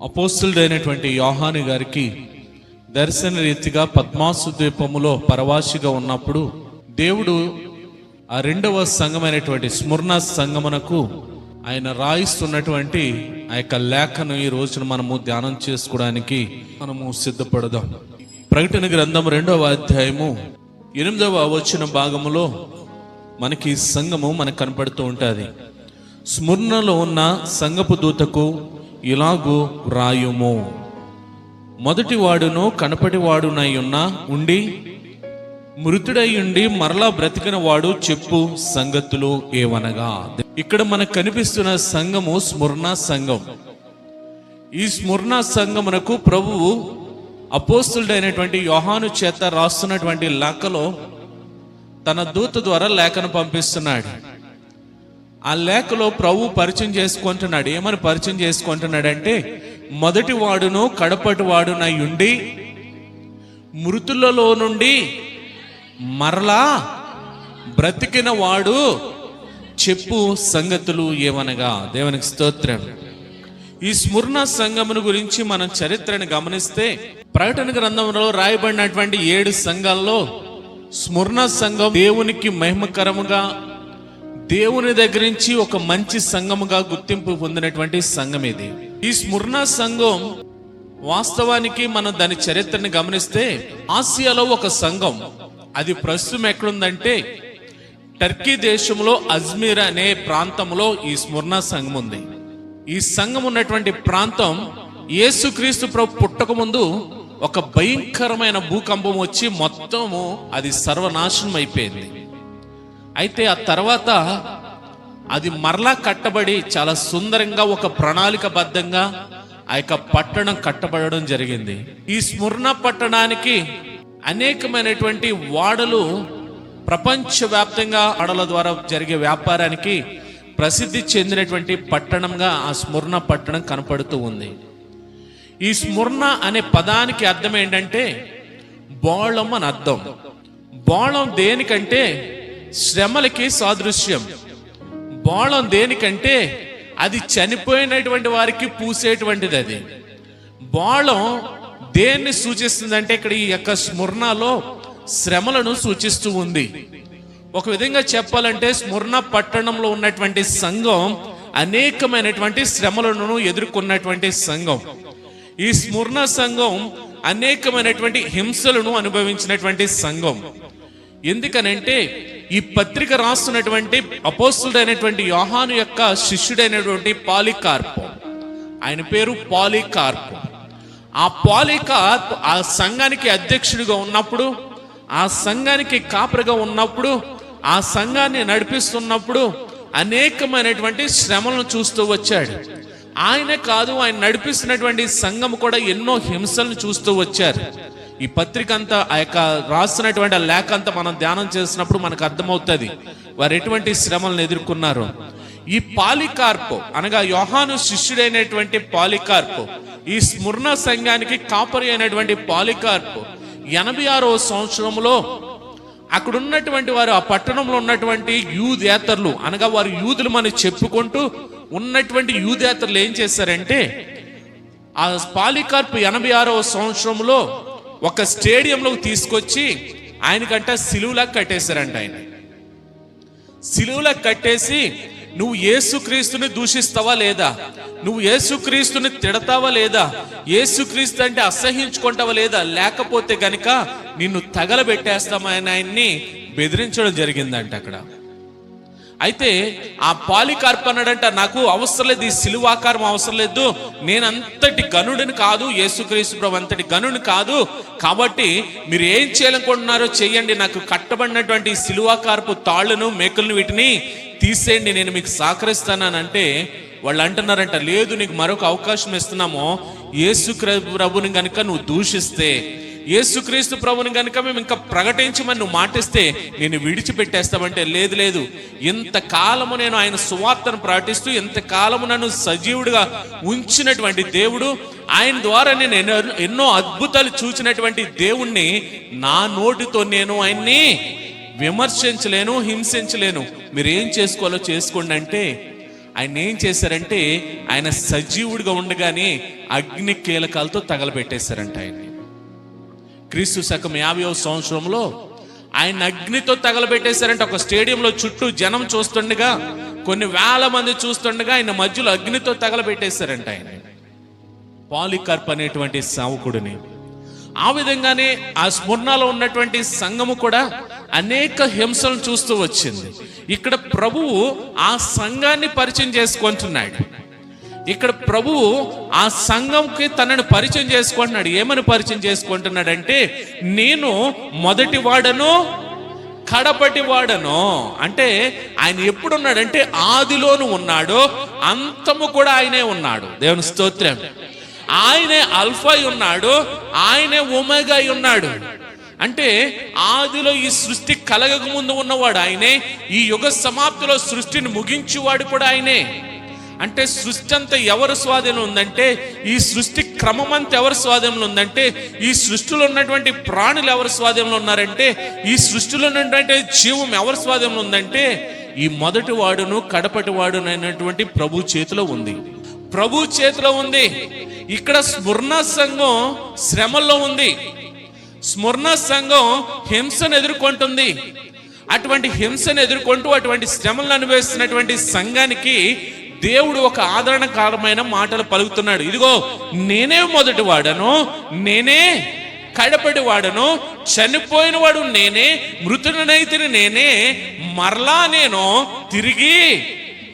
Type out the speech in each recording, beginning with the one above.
అపోస్తలుడైనటువంటి యోహాను గారికి దర్శన రీతిగా పద్మాసు ద్వీపములో పరవాసిగా ఉన్నప్పుడు దేవుడు ఆ రెండవ సంఘమైనటువంటి స్ముర్ణ సంఘమునకు ఆయన రాయిస్తున్నటువంటి ఆ యొక్క లేఖను ఈ రోజున మనము ధ్యానం చేసుకోవడానికి మనము సిద్ధపడదాం. ప్రకటన గ్రంథం 2వ అధ్యాయము 8వ వచన భాగములో మనకి సంఘము మనకు కనపడుతూ ఉంటుంది. స్ముర్ణలో ఉన్న సంఘపు దూతకు ఇలాగూ రాయుము, మొదటి వాడును కనపటి వాడునై ఉండి మృతుడై ఉండి మరలా బ్రతికిన వాడు చెప్పు సంగతులు ఏవనగా. ఇక్కడ మనకు కనిపిస్తున్న సంఘము స్ముర్ణ సంఘం. ఈ స్ముర్ణ సంఘమునకు ప్రభువు అపోస్తలుడైనటువంటి యోహాను చేత రాస్తున్నటువంటి లేఖలో తన దూత ద్వారా లేఖను పంపిస్తున్నాడు. ఆ లేఖలో ప్రభు పరిచయం చేసుకుంటున్నాడు. ఏమని పరిచయం చేసుకుంటున్నాడంటే, మొదటి వాడును కడపటి వాడునై ఉండి మృతులలో నుండి మరలా బ్రతికిన వాడు చెప్పు సంగతులు ఏమనగా. దేవునికి స్తోత్రం. ఈ స్ముర్ణ సంఘమును గురించి మనం చరిత్రను గమనిస్తే ప్రకటన గ్రంథంలో రాయబడినటువంటి 7 సంఘాల్లో స్ముర్ణ సంఘం దేవునికి మహిమకరముగా, దేవుని దగ్గర నుంచి ఒక మంచి సంఘముగా గుర్తింపు పొందినటువంటి సంఘం ఇది. ఈ స్ముర్ణ సంఘం వాస్తవానికి మనం దాని చరిత్రను గమనిస్తే ఆసియాలో ఒక సంఘం, అది ప్రస్తుతం ఎక్కడుందంటే టర్కీ దేశంలో అజ్మీర్ అనే ప్రాంతంలో ఈ స్ముర్ణ సంఘం ఉంది. ఈ సంఘం ఉన్నటువంటి ప్రాంతం యేసుక్రీస్తు ప్రభు పుట్టక ముందు ఒక భయంకరమైన భూకంపం వచ్చి మొత్తము అది సర్వనాశనం అయిపోయింది. అయితే ఆ తర్వాత అది మరలా కట్టబడి చాలా సుందరంగా ఒక ప్రణాళికబద్ధంగా ఆ యొక్క పట్టణం కట్టబడడం జరిగింది. ఈ స్ముర్ణ పట్టణానికి అనేకమైనటువంటి వాడలు, ప్రపంచవ్యాప్తంగా వాడల ద్వారా జరిగే వ్యాపారానికి ప్రసిద్ధి చెందినటువంటి పట్టణంగా ఆ స్ముర్ణ పట్టణం కనపడుతూ ఉంది. ఈ స్ముర్ణ అనే పదానికి అర్థం ఏంటంటే బోళం అని అర్థం. బోళం దేనికంటే శ్రమలకి సాదృశ్యం. బోళం దేనికంటే అది చనిపోయినటువంటి వారికి పూసేటువంటిది. అది బోళం దేన్ని సూచిస్తుందంటే ఇక్కడ ఈ యొక్క స్ముర్ణలో శ్రమలను సూచిస్తూ ఉంది. ఒక విధంగా చెప్పాలంటే స్ముర్ణ పట్టణంలో ఉన్నటువంటి సంఘం అనేకమైనటువంటి శ్రమలను ఎదుర్కొన్నటువంటి సంఘం. ఈ స్ముర్ణ సంఘం అనేకమైనటువంటి హింసలను అనుభవించినటువంటి సంఘం. ఎందుకనంటే ఈ పత్రిక రాస్తున్నటువంటి అపోస్తలుడైనటువంటి యోహాను యొక్క శిష్యుడైనటువంటి పాలికార్పు, ఆయన పేరు పాలికార్పు. ఆ పాలికార్ప్ ఆ సంఘానికి అధ్యక్షుడిగా ఉన్నప్పుడు, ఆ సంఘానికి కాపరిగా ఉన్నప్పుడు, ఆ సంఘాన్ని నడిపిస్తున్నప్పుడు అనేకమైనటువంటి శ్రమలను చూస్తూ వచ్చాడు. ఆయన కాదు, ఆయన నడిపిస్తున్నటువంటి సంఘం కూడా ఎన్నో హింసలను చూస్తూ వచ్చారు. ఈ పత్రిక అంతా, ఆ యొక్క రాస్తున్నటువంటి ఆ లేఖ అంతా మనం ధ్యానం చేసినప్పుడు మనకు అర్థమవుతుంది వారు ఎటువంటి శ్రమలను ఎదుర్కొన్నారు. ఈ పాలికార్పు అనగా యోహాను శిష్యుడైనటువంటి పాలికార్పు, ఈ స్ముర్ణ సంఘానికి కాపరి అయినటువంటి పాలికార్పు 86వ సంవత్సరంలో అక్కడ ఉన్నటువంటి వారు, ఆ పట్టణంలో ఉన్నటువంటి యూదేతరులు అనగా వారు యూదులు అని చెప్పుకుంటూ ఉన్నటువంటి యూదేతరులు ఏం చేశారంటే, ఆ పాలికార్పు 86వ సంవత్సరంలో ఒక స్టేడియంలోకి తీసుకొచ్చి ఆయనకంట సిలువులా కట్టేశారంట. ఆయన సిలువులా కట్టేసి, నువ్వు యేసుక్రీస్తుని దూషిస్తావా లేదా, నువ్వు యేసుక్రీస్తుని తిడతావా లేదా, యేసుక్రీస్తు అంటే అసహించుకుంటావా లేదా, లేకపోతే గనుక నిన్ను తగలబెట్టేస్తామని ఆయన్ని బెదిరించడం జరిగిందంట అక్కడ. అయితే ఆ పాలికార్ప్ అన్నాడంట, నాకు అవసరం లేదు, ఈ సిలువాకారం అవసరం లేదు, నేను అంతటి గనుడిని కాదు, యేసుక్రీస్తు ప్రభు అంతటి గనుడిని కాదు, కాబట్టి మీరు ఏం చేయాలనుకుంటున్నారో చెయ్యండి, నాకు కట్టబడినటువంటి సిలువాకారపు తాళ్లను మేకులను వీటిని తీసేయండి, నేను మీకు సహకరిస్తానంటే వాళ్ళు అంటున్నారంట, లేదు నీకు మరొక అవకాశం ఇస్తున్నాము, యేసు ప్రభుని గనుక నువ్వు దూషిస్తే, యేసుక్రీస్తు ప్రభుని గనుక మేము ఇంకా ప్రకటించమని నువ్వు మాటిస్తే నేను విడిచిపెట్టేస్తామంటే, లేదు లేదు, ఇంతకాలము నేను ఆయన సువార్తను ప్రకటిస్తూ ఇంతకాలము నన్ను సజీవుడిగా ఉంచినటువంటి దేవుడు, ఆయన ద్వారా నేను ఎన్నో అద్భుతాలు చూసినటువంటి దేవుణ్ణి నా నోటితో నేను ఆయన్ని విమర్శించలేను, హింసించలేను, మీరు ఏం చేసుకోవాలో చేసుకోండి అంటే ఆయన ఏం చేశారంటే ఆయన సజీవుడిగా ఉండగానే అగ్ని కీలకాలతో తగలబెట్టేశారంట ఆయన్ని. క్రీస్తు శకం 50వ సంవత్సరంలో ఆయన అగ్నితో తగలబెట్టేశారంటే ఒక స్టేడియంలో చుట్టూ జనం చూస్తుండగా, కొన్ని వేల మంది చూస్తుండగా ఆయన మధ్యలో అగ్నితో తగలబెట్టేశారంట ఆయన, పాలికార్ప్ అనేటువంటి సేవకుడిని. ఆ విధంగానే ఆ స్మరణలో ఉన్నటువంటి సంఘము కూడా అనేక హింసలను చూస్తూ వచ్చింది. ఇక్కడ ప్రభువు ఆ సంఘాన్ని పరిచయం చేసుకుంటున్నాడు. ఇక్కడ ప్రభువు ఆ సంఘంకి తనని పరిచయం చేసుకుంటున్నాడు. ఏమని పరిచయం చేసుకుంటున్నాడంటే, నేను మొదటి వాడను కడపటి వాడను. అంటే ఆయన ఎప్పుడున్నాడంటే ఆదిలోను ఉన్నాడు, అంతము కూడా ఆయనే ఉన్నాడు. దేవుని స్తోత్రం. ఆయనే అల్ఫా ఉన్నాడు, ఆయనే ఒమేగా ఉన్నాడు. అంటే ఆదిలో ఈ సృష్టి కలగక ముందు ఉన్నవాడు ఆయనే, ఈ యుగ సమాప్తిలో సృష్టిని ముగించేవాడు కూడా ఆయనే. అంటే సృష్టి అంతా ఎవరి స్వాధీనం ఉందంటే, ఈ సృష్టి క్రమం అంతా ఎవరి స్వాధీనంలో ఉందంటే, ఈ సృష్టిలో ఉన్నటువంటి ప్రాణులు ఎవరి స్వాధీనంలో ఉన్నారంటే, ఈ సృష్టిలో ఉన్నటువంటి జీవం ఎవరి స్వాధీనంలో ఉందంటే, ఈ మొదటి వాడును కడపటి వాడును అయినటువంటి ప్రభు చేతిలో ఉంది. ప్రభు చేతిలో ఉంది. ఇక్కడ స్మరణ సంఘం శ్రమల్లో ఉంది. స్మరణ సంఘం హింసను ఎదుర్కొంటుంది. అటువంటి హింసను ఎదుర్కొంటూ అటువంటి శ్రమలను అనుభవిస్తున్నటువంటి సంఘానికి దేవుడు ఒక ఆదరణకరమైన మాటలు పలుకుతున్నాడు. ఇదిగో నేనే మొదటి వాడను, నేనే కడపటి వాడను, చనిపోయిన వాడు నేనే, మృతుడనైతిని నేనే, మరలా నేను తిరిగి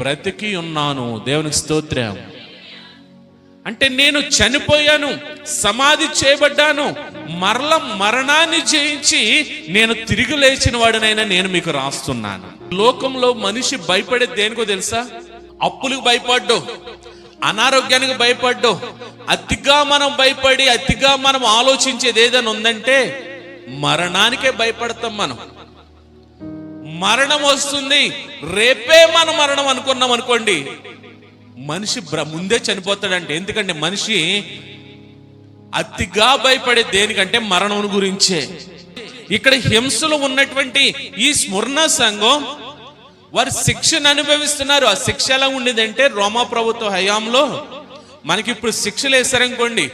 బ్రతికి ఉన్నాను. దేవునికి స్తోత్రం. అంటే నేను చనిపోయాను, సమాధి చేయబడ్డాను, మరల మరణాన్ని జయించి నేను తిరిగి లేచిన వాడినైనా నేను మీకు రాస్తున్నాను. లోకంలో మనిషి భయపడేది దేనికో తెలుసా? అప్పులకు భయపడ్డు, అనారోగ్యానికి భయపడ్డు, అతిగా మనం భయపడి అతిగా మనం ఆలోచించేది ఏదైనా ఉందంటే మరణానికే భయపడతాం. మనం మరణం వస్తుంది, రేపే మనం మరణం అనుకున్నాం అనుకోండి, మనిషి ముందే చనిపోతాడంటే. ఎందుకంటే మనిషి అతిగా భయపడే దేనికంటే మరణం గురించే. ఇక్కడ హింసలో ఉన్నటువంటి ఈ స్మరణ సంఘం వారు శిక్షను అనుభవిస్తున్నారు. ఆ శిక్ష ఎలా ఉండేదంటే, రోమా ప్రభుత్వ హయాంలో మనకి ఇప్పుడు శిక్షలు వేస్తారనుకోండి,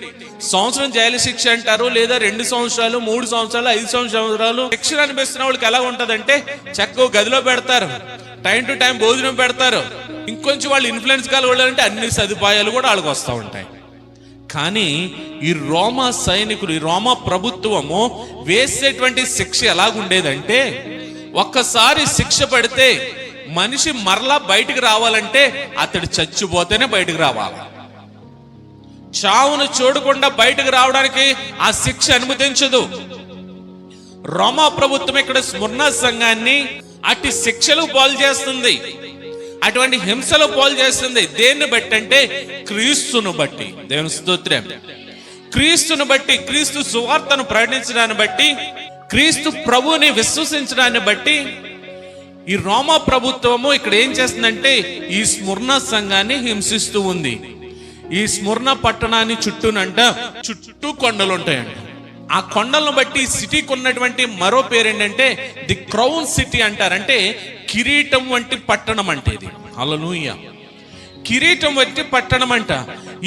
సంవత్సరం జైలు శిక్ష అంటారు, లేదా 2 సంవత్సరాలు 3 సంవత్సరాలు 5 సంవత్సరాలు శిక్షలు అనిపిస్తున్న వాళ్ళకి ఎలా ఉంటదంటే, చక్కగా గదిలో పెడతారు, టైం టు టైం భోజనం పెడతారు, ఇంకొంచెం వాళ్ళు ఇన్ఫ్లుయెన్స్ కలగాలంటే అన్ని సదుపాయాలు కూడా వాళ్ళకి వస్తూ ఉంటాయి. కానీ ఈ రోమా సైనికులు, ఈ రోమా ప్రభుత్వము వేసేటువంటి శిక్ష ఎలాగుండేదంటే, ఒక్కసారి శిక్ష పడితే మనిషి మరలా బయటికి రావాలంటే అతడు చచ్చిపోతేనే బయటకు రావాలి. చావును చూడకుండా బయటకు రావడానికి ఆ శిక్ష అనుమతించదు. రోమా ప్రభుత్వం ఇక్కడ స్మరణ సంఘాన్ని అట్టి శిక్షలు పాలు చేస్తుంది, అటువంటి హింసలు పాలు చేస్తుంది. దేన్ని బట్టి అంటే క్రీస్తును బట్టి. దేవుని స్తోత్రం. క్రీస్తును బట్టి, క్రీస్తు సువార్తను ప్రకటించడాన్ని బట్టి, క్రీస్తు ప్రభువుని విశ్వసించడాన్ని బట్టి ఈ రోమా ప్రభుత్వము ఇక్కడ ఏం చేస్తుందంటే ఈ స్మరణ సంఘాన్ని హింసిస్తూ ఉంది. ఈ స్మరణ పట్టణాన్ని చుట్టూ కొండలు ఉంటాయంట. ఆ కొండలను బట్టి సిటీకి ఉన్నటువంటి మరో పేరు ఏంటంటే ది క్రౌన్ సిటీ అంటారు. అంటే కిరీటం వంటి పట్టణం అంటే ఇది. హల్లెలూయా. కిరీటం వంటి పట్టణం అంట.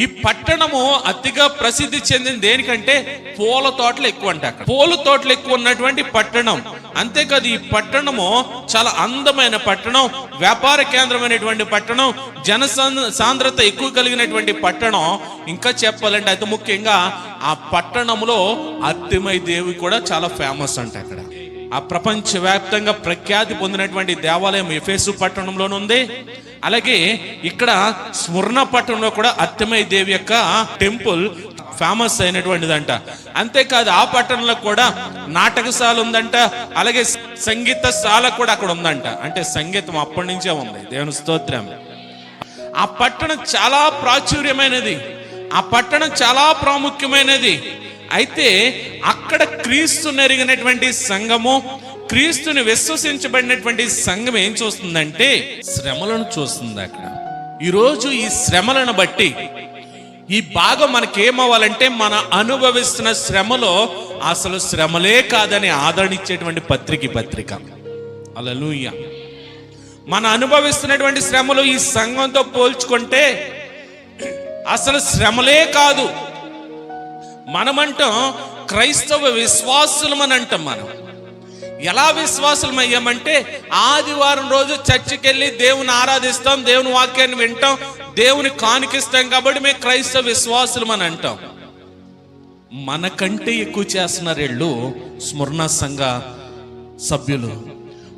ఈ పట్టణము అతిగా ప్రసిద్ధి చెందింది దేనికంటే పూల తోటలు ఎక్కువ అంట. అక్కడ పూల తోటలు ఎక్కువ ఉన్నటువంటి పట్టణం. అంతేకాదు ఈ పట్టణము చాలా అందమైన పట్టణం, వ్యాపార కేంద్రమైనటువంటి పట్టణం, జన సాంద్రత ఎక్కువ కలిగినటువంటి పట్టణం. ఇంకా చెప్పాలంటే అతి ముఖ్యంగా ఆ పట్టణంలో అర్తిమై దేవి కూడా చాలా ఫేమస్ అంట. అక్కడ ఆ ప్రపంచవ్యాప్తంగా ప్రఖ్యాతి పొందినటువంటి దేవాలయం ఎఫెసు పట్టణంలోనే ఉంది. అలాగే ఇక్కడ స్మరణ పట్టణంలో కూడా అర్తిమై దేవి యొక్క టెంపుల్ ఫేమస్ అయినటువంటిదంట. అంతేకాదు ఆ పట్టణంలో కూడా నాటకశాల ఉందంట, అలాగే సంగీతశాల కూడా అక్కడ ఉందంట. అంటే సంగీతం అప్పటి నుంచే ఉంది. దేవుని స్తోత్రం. ఆ పట్టణం చాలా ప్రాచుర్యమైనది, ఆ పట్టణం చాలా ప్రాముఖ్యమైనది. అయితే అక్కడ క్రీస్తుని ఎరిగినటువంటి సంఘము, క్రీస్తుని విశ్వసించబడినటువంటి సంఘం ఏం చూస్తుందంటే శ్రమలను చూస్తుంది. అక్కడ ఈరోజు ఈ శ్రమలను బట్టి ఈ భాగం మనకేమవ్వాలంటే మన అనుభవిస్తున్న శ్రమలో అసలు శ్రమలే కాదని ఆదరణించేటువంటి పత్రిక. హల్లెలూయా. మనం అనుభవిస్తున్నటువంటి శ్రమలు ఈ సంఘంతో పోల్చుకుంటే అసలు శ్రమలే కాదు. మనమంటాం క్రైస్తవ విశ్వాసులం అని అంటాం. మనం ఎలా విశ్వాసులం అయ్యామంటే ఆదివారం రోజు చర్చికి వెళ్ళి దేవుని ఆరాధిస్తాం, దేవుని వాక్యాన్ని వింటాం, దేవుని కానుకిస్తాం కాబట్టి మేము క్రైస్తవ విశ్వాసులం అని అంటాం. మనకంటే ఎక్కువ చేస్తున్నారు వీళ్ళు స్మరణ సంఘ సభ్యులు.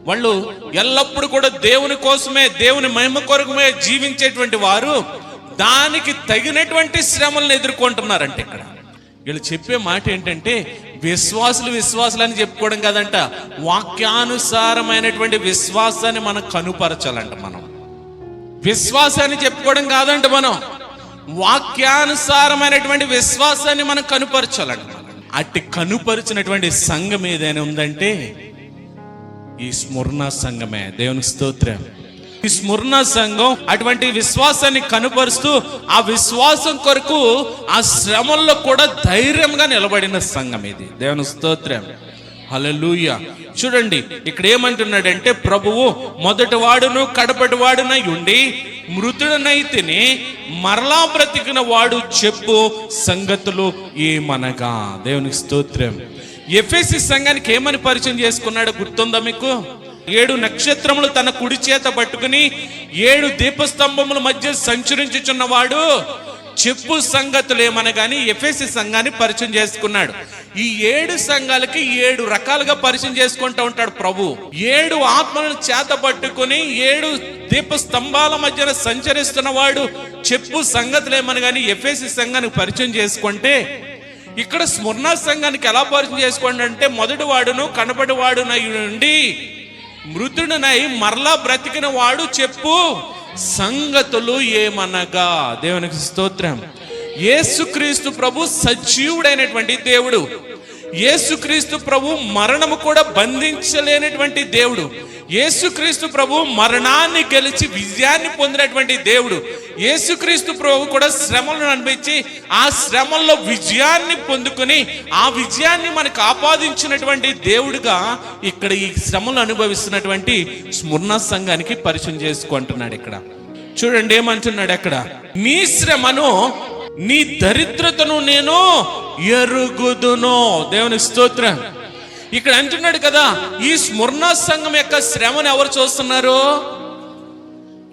వాళ్ళు ఎల్లప్పుడూ కూడా దేవుని కోసమే, దేవుని మహిమ కొరకుమే జీవించేటువంటి వారు దానికి తగినటువంటి శ్రమలను ఎదుర్కొంటున్నారంట. ఇక్కడ వీళ్ళు చెప్పే మాట ఏంటంటే విశ్వాసులు అని చెప్పుకోవడం కాదంట, వాక్యానుసారమైనటువంటి విశ్వాసాన్ని మనం కనుపరచాలంట. మనం విశ్వాసాన్ని చెప్పుకోవడం కాదంట, మనం వాక్యానుసారమైనటువంటి విశ్వాసాన్ని మనం కనుపరచాలంట. అట్టి కనుపరిచినటువంటి సంఘం ఏదైనా ఉందంటే ఈ స్మరణ సంఘమే. దేవునికి స్తోత్రం. ఈ స్మరణ సంఘం అటువంటి విశ్వాసాన్ని కనుపరుస్తూ ఆ విశ్వాసం కొరకు ఆ శ్రమల్లో కూడా ధైర్యంగా నిలబడిన సంఘం ఇది. దేవునికి స్తోత్రం. హల్లెలూయా. చూడండి ఇక్కడ ఏమంటున్నాడంటే, ప్రభువు మొదటి వాడును కడపటి వాడునై ఉండి మృతుడనైతిని మరలా బ్రతికిన వాడు చెప్పు సంగతులు ఏమనగా. దేవునికి స్తోత్రం. ఎఫెసీ సంఘానికి ఏమని పరిచయం చేసుకున్నాడో గుర్తుందా మీకు? 7 నక్షత్రములు తన కుడి చేత పట్టుకుని 7 దీపస్తంభముల మధ్య సంచరించుచున్నవాడు చెప్పు సంగతులు ఏమనగాని ఎఫెసీ సంఘాన్ని పరిచయం చేసుకున్నాడు. ఈ 7 సంఘాలకి 7 రకాలుగా పరిచయం చేసుకుంటూ ఉంటాడు ప్రభు. 7 ఆత్మలను చేత పట్టుకుని 7 దీప స్తంభాల మధ్యన సంచరిస్తున్న వాడు చెప్పు సంగతులు ఏమనగాని ఎఫెసీ సంఘానికి పరిచయం చేసుకుంటే, ఇక్కడ స్మరణ సంఘానికి ఎలా పరిచయం చేసుకోండి అంటే, మొదటి వాడును కనబడి వాడునై ఉండి మృతుడునై మరలా బ్రతికిన వాడు చెప్పు సంగతులు ఏమనగా. దేవునికి స్తోత్రం. యేసుక్రీస్తు ప్రభు సజీవుడైనటువంటి దేవుడు. యేసుక్రీస్తు ప్రభు మరణము కూడా బంధించలేనటువంటి దేవుడు. యేసుక్రీస్తు ప్రభు మరణాన్ని గెలిచి విజయాన్ని పొందినటువంటి దేవుడు. యేసుక్రీస్తు ప్రభు కూడా శ్రమలను అనుభవించి ఆ శ్రమల్లో విజయాన్ని పొందుకొని ఆ విజయాన్ని మనకు ఆపాదించినటువంటి దేవుడుగా ఇక్కడ ఈ శ్రమలు అనుభవిస్తున్నటువంటి స్మరణ సంఘానికి పరిచయం చేసుకుంటున్నాడు. ఇక్కడ చూడండి ఏమంటున్నాడు అక్కడ, నీ శ్రమను నీ దరిద్రతను నేను ఎరుగుదును. దేవునికి స్తోత్రం. ఇక్కడ అంటున్నాడు కదా, ఈ స్మరణ సంఘం యొక్క శ్రమను ఎవరు చూస్తున్నారు?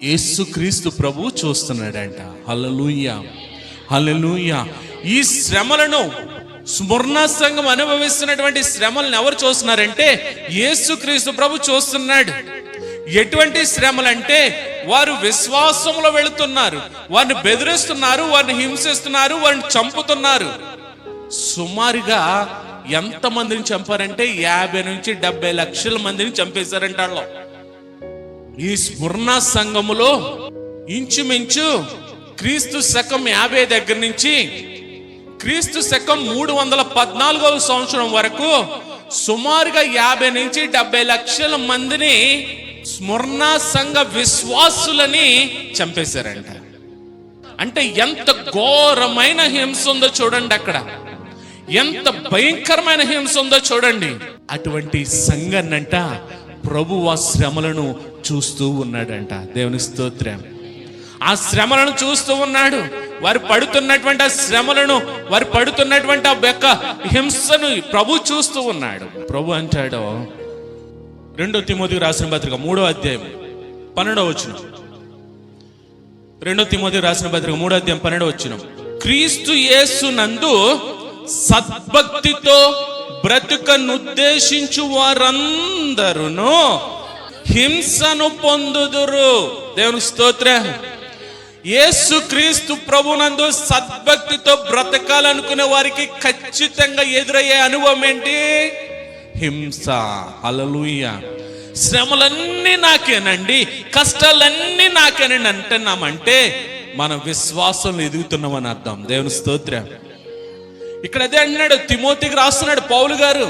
యేసుక్రీస్తు ప్రభు చూస్తున్నాడంట. హల్లెలూయా, హల్లెలూయా. ఈ శ్రమలను స్మరణ సంఘం అనుభవిస్తున్నటువంటి శ్రమలను ఎవరు చూస్తున్నారంటే యేసుక్రీస్తు ప్రభు చూస్తున్నాడు. ఎటువంటి శ్రమలంటే, వారు విశ్వాసంలో వెళుతున్నారు, వారిని బెదిరిస్తున్నారు, వారిని హింసిస్తున్నారు, వారిని చంపుతున్నారు. సుమారుగా ఎంత మందిని చంపారంటే 50 నుంచి 70 లక్షల మందిని చంపేశారంట. ఈ స్మరణ సంఘములో ఇంచుమించు క్రీస్తు శకం 50 దగ్గర నుంచి క్రీస్తు శకం 314వ సంవత్సరం వరకు సుమారుగా 50 నుంచి 70 లక్షల మందిని స్మరణ సంఘ విశ్వాసులని చంపేశారంట. అంటే ఎంత ఘోరమైన హింస ఉందో చూడండి, అక్కడ ఎంత భయంకరమైన హింస ఉందో చూడండి. అటువంటి సంఘాన్నంట ప్రభు ఆ శ్రమలను చూస్తూ ఉన్నాడంట. దేవుని స్తోత్రం. ఆ శ్రమలను చూస్తూ ఉన్నాడు. వారు పడుతున్నటువంటి ఆ శ్రమలను, వారు పడుతున్నటువంటి ఆ యొక్క హింసను ప్రభు చూస్తూ ఉన్నాడు. ప్రభు అంటాడు 2 తిమోతికి రాసిన పత్రిక 3వ అధ్యాయం 12వ వచనం. 2 తిమోతికి రాసిన పత్రిక 3వ అధ్యాయం 12వ వచనం. క్రీస్తు యేసు నందు సద్భక్తితో బ్రతుకనుద్దేశించు వారందరూ హింసను పొందుదురు. దేవుని స్తోత్రం. యేసు క్రీస్తు ప్రభునందు సద్భక్తితో బ్రతకాలనుకునే వారికి ఖచ్చితంగా ఎదురయ్యే అనుభవం ఏంటి? హింస. హల్లెలూయా. శ్రమలన్నీ నాకేనండి, కష్టాలన్నీ నాకేనండి అంటున్నామంటే మనం విశ్వాసంలో ఎదుగుతున్నామని అర్థం. దేవుని స్తోత్రం. ఇక్కడ అదే అన్నాడు, తిమోతికి రాస్తున్నాడు పౌలు గారు,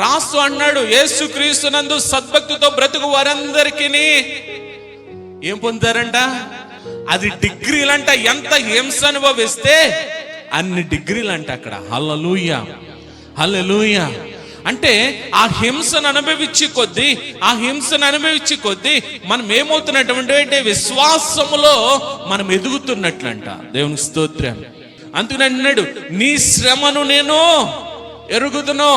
రాస్తూ అన్నాడు, యేసు క్రీస్తునందు సద్భక్తితో బ్రతుకు వారందరికీ ఏం పొందుతారంట? అది డిగ్రీలంట. ఎంత హింస అనుభవిస్తే అన్ని డిగ్రీలంట అక్కడ. హల్లెలూయా, హల్లెలూయా. అంటే ఆ హింసను అనుభవించి కొద్దీ మనం ఏమవుతున్నటువంటి విశ్వాసములో మనం ఎదుగుతున్నట్లంట. దేవునికి స్తోత్రం. అందుకని అన్నాడు, నీ శ్రమను నేను ఎరుగుదును.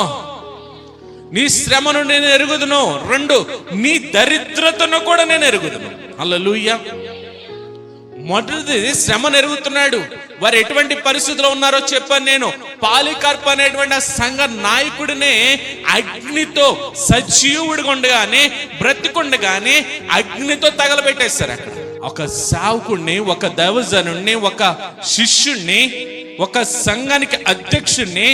2, నీ దరిద్రతను కూడా నేను ఎరుగుదును. హల్లెలూయా. మొదటిది శ్రమను ఎరుగుతున్నాడు. వారు ఎటువంటి పరిస్థితిలో ఉన్నారో చెప్పాను నేను. పాలికార్ప్ అనేటువంటి ఆ సంఘ నాయకుడినే అగ్నితో సజీవుడిగా ఉండగానే, బ్రతికుండగానే అగ్నితో తగలబెట్టేస్తారు. అక్కడ ఒక సేవకుడిని, ఒక దైవజనుడిని, ఒక శిష్యుణ్ణి, ఒక సంఘానికి అధ్యక్షుడిని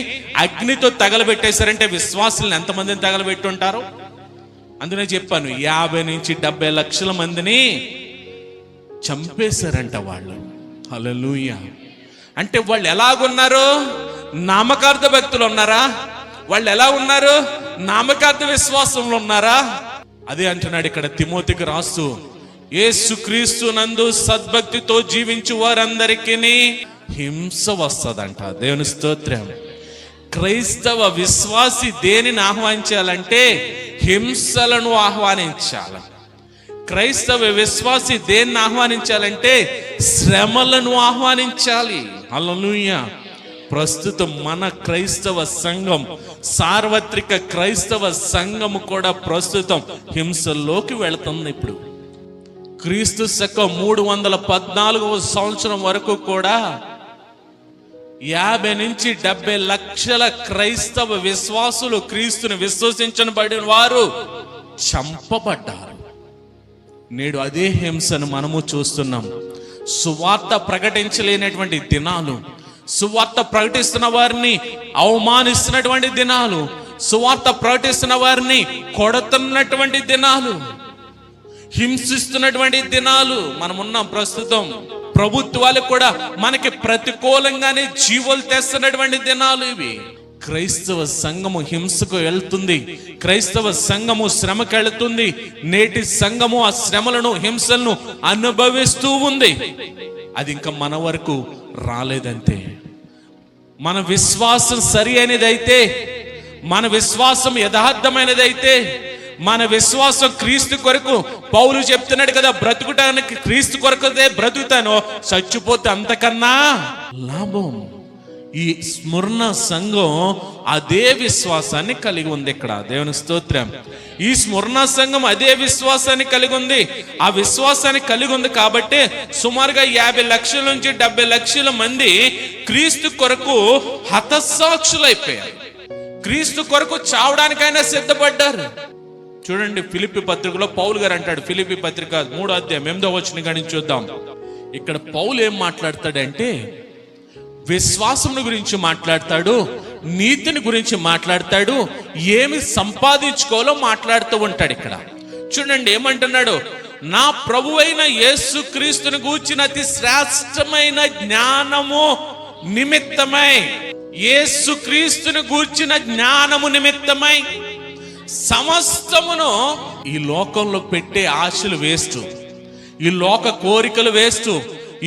అగ్నితో తగలబెట్టేశారంటే విశ్వాసులను ఎంతమందిని తగలబెట్టి ఉంటారు? అందునే చెప్పాను, 50 నుంచి 70 లక్షల మందిని చంపేశారంట వాళ్ళు. హల్లెలూయా. అంటే వాళ్ళు ఎలాగున్నారు? నామకార్థ భక్తులు ఉన్నారా? వాళ్ళు ఎలా ఉన్నారు? నామకార్థ విశ్వాసంలో ఉన్నారా? అదే అంటున్నాడు ఇక్కడ తిమోతికి రాస్తూ, యేసుక్రీస్తు నందు సద్భక్తితో జీవించు వారందరికీ హింస వస్తుందంట. దేవుని స్తోత్రం. క్రైస్తవ విశ్వాసి దేనిని ఆహ్వానించాలంటే హింసలను ఆహ్వానించాలి. క్రైస్తవ విశ్వాసి దేన్ని ఆహ్వానించాలంటే శ్రమలను ఆహ్వానించాలి. హల్లెలూయా. ప్రస్తుతం మన క్రైస్తవ సంఘం, సార్వత్రిక క్రైస్తవ సంఘము కూడా ప్రస్తుతం హింసల్లోకి వెళుతుంది. ఇప్పుడు క్రీస్తు శకం 314వ సంవత్సరం వరకు కూడా 50 నుంచి 70 లక్షల క్రైస్తవ విశ్వాసులు, క్రీస్తుని విశ్వసించబడిన వారు చంపబడ్డారు. నేడు అదే హింసను మనము చూస్తున్నాం. సువార్త ప్రకటించలేనటువంటి దినాలు, సువార్త ప్రకటిస్తున్న వారిని అవమానిస్తున్నటువంటి దినాలు, సువార్త ప్రకటిస్తున్న వారిని కొడుతున్నటువంటి దినాలు, హింసిస్తున్నటువంటి దినాలు మనమున్నాం ప్రస్తుతం. ప్రభుత్వాలు కూడా మనకి ప్రతికూలంగానే జీవోలు తెస్తున్నటువంటి దినాలు ఇవి. క్రైస్తవ సంఘము హింసకు వెళ్తుంది. క్రైస్తవ సంఘము శ్రమకు వెళుతుంది. నేటి సంఘము ఆ శ్రమలను, హింసలను అనుభవిస్తూ ఉంది. అది ఇంకా మన వరకు రాలేదంతే. మన విశ్వాసం సరి అయినదైతే, మన విశ్వాసం యథార్థమైనదైతే, మన విశ్వాసం క్రీస్తు కొరకు, పౌలు చెప్తున్నాడు కదా, బ్రతుకుటానికి క్రీస్తు కొరకుదే బ్రతుకుతాను, చచ్చిపోతే అంతకన్నా లాభం. ఈ స్మరణ సంఘం అదే విశ్వాసాన్ని కలిగి ఉంది. ఇక్కడ దేవుని స్తోత్రం. ఈ స్మరణ సంఘం అదే విశ్వాసాన్ని కలిగి ఉంది. ఆ విశ్వాసాన్ని కలిగి ఉంది కాబట్టి సుమారుగా 50 లక్షల నుంచి 70 లక్షల మంది క్రీస్తు కొరకు హతసాక్షులైపోయారు. క్రీస్తు కొరకు చావడానికైనా సిద్ధపడ్డారు. చూడండి, ఫిలిప్పీ పత్రికలో పౌలు గారు అంటాడు, ఫిలిప్పీ పత్రిక 3వ అధ్యాయం 8వ వచనం కాడి నుంచి చూద్దాం. ఇక్కడ పౌలు ఏం మాట్లాడతాడంటే విశ్వాసం గురించి మాట్లాడతాడు, నీతిని గురించి మాట్లాడతాడు, ఏమి సంపాదించుకోవాలో మాట్లాడుతూ ఉంటాడు. ఇక్కడ చూడండి ఏమంటున్నాడు, నా ప్రభువైన యేసు క్రీస్తుని గూర్చిన అతి శ్రేష్టమైన జ్ఞానము నిమిత్తమై, యేసు క్రీస్తుని గూర్చిన జ్ఞానము నిమిత్తమై సమస్తమును, ఈ లోకంలో పెట్టే ఆశలు వేస్ట్, ఈ లోక కోరికలు వేస్ట్,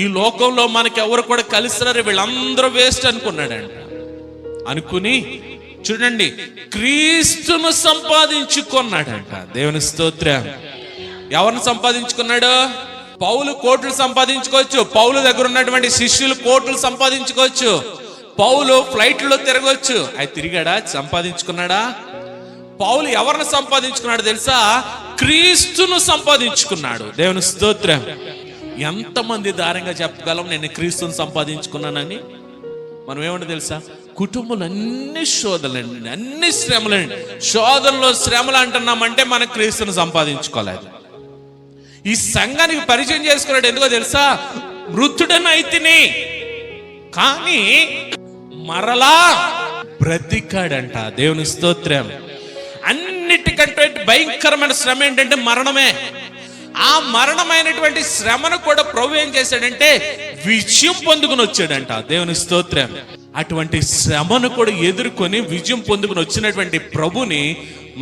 ఈ లోకంలో మనకి ఎవరు కూడా కలిసినారు, వీళ్ళందరూ వేస్ట్ అనుకున్నాడంట. అనుకుని చూడండి క్రీస్తును సంపాదించుకున్నాడంట. దేవుని స్తోత్రం. ఎవరిని సంపాదించుకున్నాడు? పౌలు కోట్లు సంపాదించుకోవచ్చు, పౌలు దగ్గర ఉన్నటువంటి శిష్యులు కోట్లు సంపాదించుకోవచ్చు, పౌలు ఫ్లైట్లో తిరగవచ్చు. అది తిరిగాడా? సంపాదించుకున్నాడా? పౌలు ఎవరిని సంపాదించుకున్నాడు తెలుసా? క్రీస్తును సంపాదించుకున్నాడు. దేవుని స్తోత్రం. ఎంతమంది ధారంగా చెప్పగలం నేను క్రీస్తుని సంపాదించుకున్నానని? మనం ఏమంటే తెలుసా, కుటుంబంలో అన్ని శోధనలండి, అన్ని శ్రమలండి. శోధనలో శ్రమలు అంటున్నామంటే మనం క్రీస్తుని సంపాదించుకోలేదు. ఈ సంఘానికి పరిచయం చేసుకున్నాడు ఎందుకో తెలుసా? మృతుడనైతిని కానీ మరలా బ్రతికాడంట. దేవుని స్తోత్రం. అన్నిటికంటే భయంకరమైన శ్రమ ఏంటంటే మరణమే. ఆ మరణమైనటువంటి శ్రమను కూడా ప్రభు ఏం చేశాడంటే విజయం పొందుకుని వచ్చాడంట. దేవుని స్తోత్రం. అటువంటి శ్రమను కూడా ఎదుర్కొని విజయం పొందుకుని వచ్చినటువంటి ప్రభుని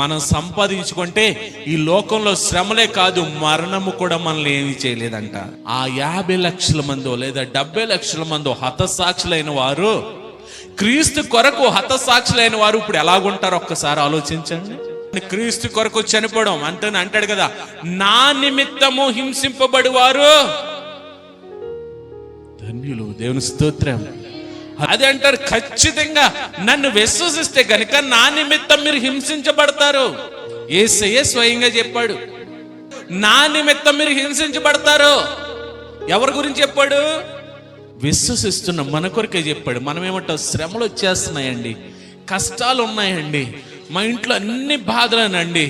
మనం సంపాదించుకుంటే ఈ లోకంలో శ్రమలే కాదు, మరణము కూడా మనల్ని ఏమీ చేయలేదంట. ఆ 50 లక్షల మందో లేదా 70 లక్షల మందో హతసాక్షులైన వారు క్రీస్తు కొరకు హతసాక్షులైన వారు ఇప్పుడు ఎలాగుంటారో ఒక్కసారి ఆలోచించండి. క్రీస్తు కొరకు చనిపోవడం అంటాడు కదా, నా నిమిత్తము హింసింపబడి వారు ధన్యులు. దేవుని స్తోత్రం. అదే అంటారు, ఖచ్చితంగా నన్ను విశ్వసిస్తే గనుక నా నిమిత్తం మీరు హింసించబడతారు. యేసయ్యే స్వయంగా చెప్పాడు, నా నిమిత్తం మీరు హింసించబడతారు. ఎవరి గురించి చెప్పాడు? విశ్వసిస్తున్న మన కొరకే చెప్పాడు. మనం ఏమంటాం? శ్రమలు వచ్చేస్తున్నాయండి, కష్టాలు ఉన్నాయండి, మా ఇంట్లో అన్ని బాధలేనండి.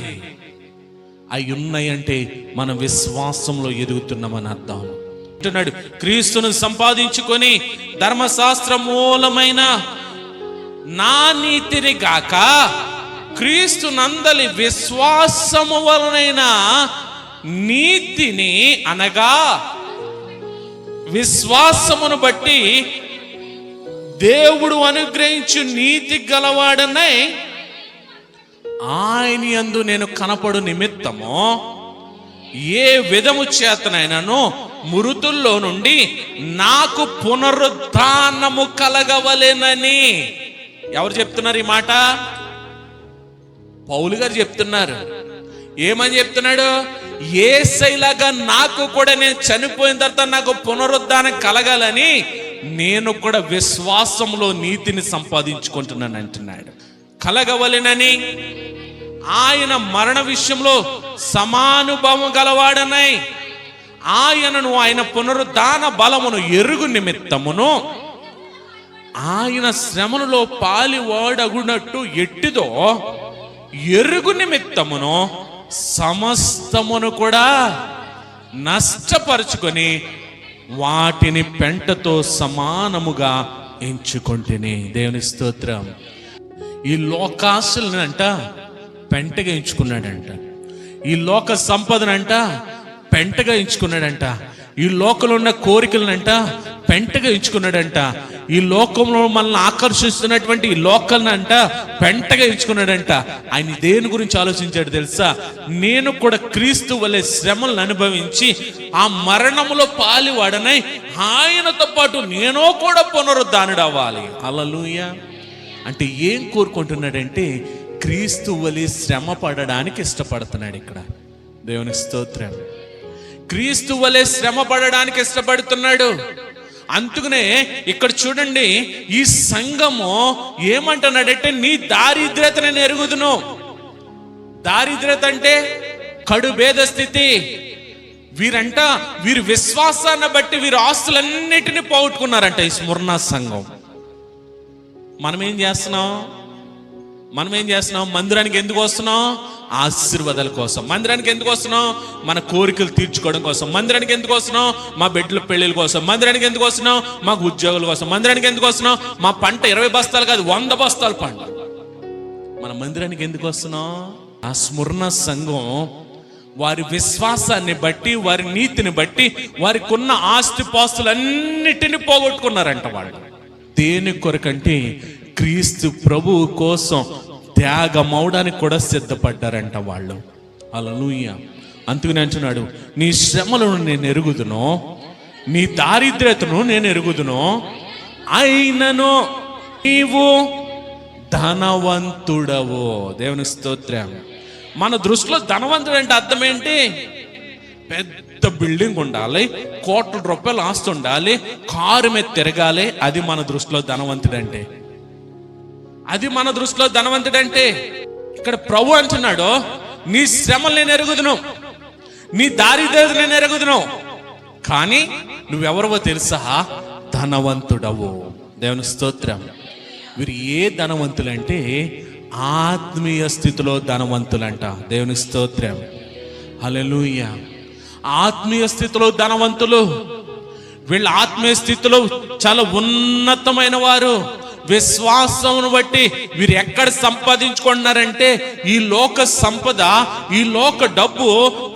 అవి ఉన్నాయంటే మనం విశ్వాసంలో ఎదుగుతున్నామని అర్థం. అంటున్నాడు, క్రీస్తును సంపాదించుకొని ధర్మశాస్త్ర మూలమైన నా నీతిని గాక క్రీస్తు నందలి విశ్వాసము వలనైన నీతిని, అనగా విశ్వాసమును బట్టి దేవుడు అనుగ్రహించు నీతి గలవాడనై ఆయన యందు నేను కనపడు నిమిత్తము ఏ విధము చేతనైనను మృతుల్లో నుండి నాకు పునరుద్ధానము కలగవలెనని. ఎవరు చెప్తున్నారు ఈ మాట? పౌలు గారు చెప్తున్నారు. ఏమని చెప్తున్నాడు? యేసయ్యలాగా నాకు కూడా నేను చనిపోయిన తర్వాత నాకు పునరుద్ధానం కలగాలని నేను కూడా విశ్వాసంలో నీతిని సంపాదించుకుంటున్నాను అంటున్నాడు. కలగవలెనని ఆయన మరణ విషయంలో సమానుభవం గలవాడనై ఆయనను, ఆయన పునరుద్ధాన బలమును ఎరుగు నిమిత్తమును ఆయన శ్రమలలో పాలివాడగునట్టు ఎట్టిదో ఎరుగు నిమిత్తమును సమస్తమును కూడా నష్టపరుచుకొని వాటిని పెంటతో సమానముగా ఎంచుకొంటిని. దేవుని స్తోత్రం. ఈ లోకాశలనంట పెంటగా ఎంచుకున్నాడంట, ఈ లోక సంపదనంట పెంటగా ఎంచుకున్నాడంట, ఈ లోకంలో ఉన్న కోరికలనంట పెంటగా ఎంచుకున్నాడంట, ఈ లోకంలో మనల్ని ఆకర్షిస్తున్నటువంటి ఈ లోకల్నంట పెంటగా ఎంచుకున్నాడంట. ఆయన దేని గురించి ఆలోచించాడు తెలుసా? నేను కూడా క్రీస్తు వలె శ్రమలను అనుభవించి ఆ మరణములో పాలివాడనై ఆయనతో పాటు నేను కూడా పునరుద్ధానుడు అవ్వాలి. హల్లెలూయా. అంటే ఏం కోరుకుంటున్నాడంటే క్రీస్తు వలె శ్రమ పడడానికి ఇష్టపడుతున్నాడు. ఇక్కడ దేవుని స్తోత్రం. క్రీస్తు వలె శ్రమ పడడానికి ఇష్టపడుతున్నాడు. అందుకనే ఇక్కడ చూడండి, ఈ సంఘము ఏమంటున్నాడంటే నీ దారిద్ర్యత నేను ఎరుగుదును. దారిద్ర్యత అంటే కడు భేద స్థితి. వీరి విశ్వాసాన్ని బట్టి వీరి ఆస్తులన్నిటినీ పోగొట్టుకున్నారంట ఈ స్మరణ సంఘం. మనం ఏం చేస్తున్నాం? మందిరానికి ఎందుకు వస్తున్నాం? ఆశీర్వాదాల కోసం. మందిరానికి ఎందుకు వస్తున్నాం? మన కోరికలు తీర్చుకోవడం కోసం. మందిరానికి ఎందుకు వస్తున్నాం? మా బిడ్డల పెళ్లిల కోసం. మందిరానికి ఎందుకు వస్తున్నాం? మాకు ఉద్యోగాల కోసం. మందిరానికి ఎందుకు వస్తున్నాం? మా పంట 20 బస్తాలు కాదు 100 బస్తాలు పంట. మన మందిరానికి ఎందుకు వస్తున్నాం? ఆ స్మరణ సంఘం వారి విశ్వాసాన్ని బట్టి, వారి నీతిని బట్టి, వారికి ఉన్న ఆస్తిపాస్తులన్నిటిని పోగొట్టుకున్నారంట వాళ్ళు. దేని కొరకంటే క్రీస్తు ప్రభువు కోసం త్యాగమవడానికి కూడా సిద్ధపడ్డారంట వాళ్ళు. హల్లెలూయా. అందుకని అంటున్నాడు, నీ శ్రమలను నేను ఎరుగుదును, నీ దారిద్ర్యతను నేను ఎరుగుదును, అయినను నీవు ధనవంతుడవు. దేవుని స్తోత్రం. మన దృష్టిలో ధనవంతుడు అంటే అర్థం ఏంటి? పెద్ద బిల్డింగ్ ఉండాలి, కోట్ల రూపాయలు ఆస్తి ఉండాలి, కారు మీద తిరగాలి. అది మన దృష్టిలో ధనవంతుడంటే. ఇక్కడ ప్రభు అంటున్నాడు, నీ శ్రమలు నేను ఎరుగుదును, నీ దారిద్ర్యత నేను ఎరుగుదును, కానీ నువ్వెవరవో తెలుసా? ధనవంతుడవు. దేవుని స్తోత్రం. వీరు ఏ ధనవంతులంటే ఆత్మీయ స్థితిలో ధనవంతులంట. దేవుని స్తోత్రం. హల్లెలూయా. ఆత్మీయ స్థితిలో ధనవంతులు. వీళ్ళ ఆత్మీయ స్థితిలో చాలా ఉన్నతమైన వారు. విశ్వాసమును బట్టి వీరు ఎక్కడ సంపాదించుకుంటున్నారంటే ఈ లోక సంపద, ఈ లోక డబ్బు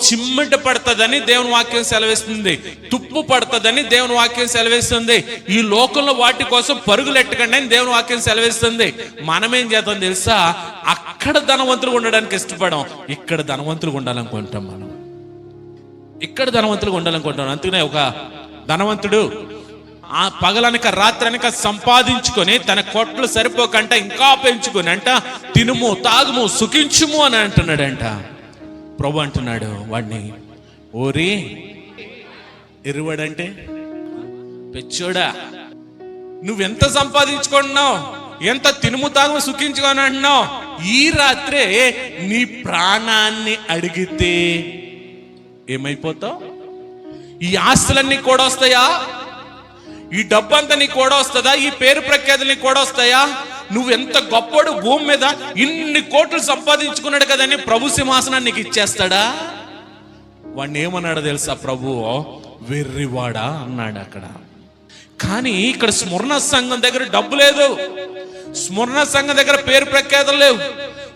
చిమ్మిట పడుతుందని దేవుని వాక్యం సెలవిస్తుంది, తుప్పు పడుతుందని దేవుని వాక్యం సెలవిస్తుంది. ఈ లోకంలో వాటి కోసం పరుగులు ఎట్టకండి అని దేవుని వాక్యం సెలవిస్తుంది. మనమేం చేద్దాం తెలుసా? అక్కడ ధనవంతులు ఉండడానికి ఇష్టపడం, ఇక్కడ ధనవంతులు ఉండాలనుకుంటాం. ఇక్కడ ధనవంతులుగా ఉండాలనుకుంటాం. అందుకనే ఒక ధనవంతుడు ఆ పగలనక రాత్రనక సంపాదించుకొని తన కొట్లు సరిపోకంట ఇంకా పెంచుకొని అంట తినుము తాగుము సుఖించుము అని అంటున్నాడంట. ప్రభు అంటున్నాడు వాడిని, ఓరి ఎరువడంటే పెచ్చోడా, నువ్వెంత సంపాదించుకుంటున్నావు, ఎంత తినుము తాగుము సుఖించుకొని అంటున్నావు, ఈ రాత్రే నీ ప్రాణాన్ని అడిగితే ఏమైపోతావు? ఈ ఆస్తులన్నీ కూడా వస్తాయా? ఈ డబ్బంతా నీకు కూడా వస్తుందా? ఈ పేరు ప్రఖ్యాతులు నీకు కూడా వస్తాయా? నువ్వెంత గొప్పడు, భూమి మీద ఇన్ని కోట్లు సంపాదించుకున్నాడు కదని ప్రభు సింహాసనాన్ని నీకు ఇచ్చేస్తాడా? వాడిని ఏమన్నాడు తెలుసా ప్రభు? వెర్రివాడా అన్నాడు అక్కడ. కానీ ఇక్కడ స్మరణ సంఘం దగ్గర డబ్బు లేదు, స్మరణ సంఘం దగ్గర పేరు ప్రఖ్యాతులు లేవు.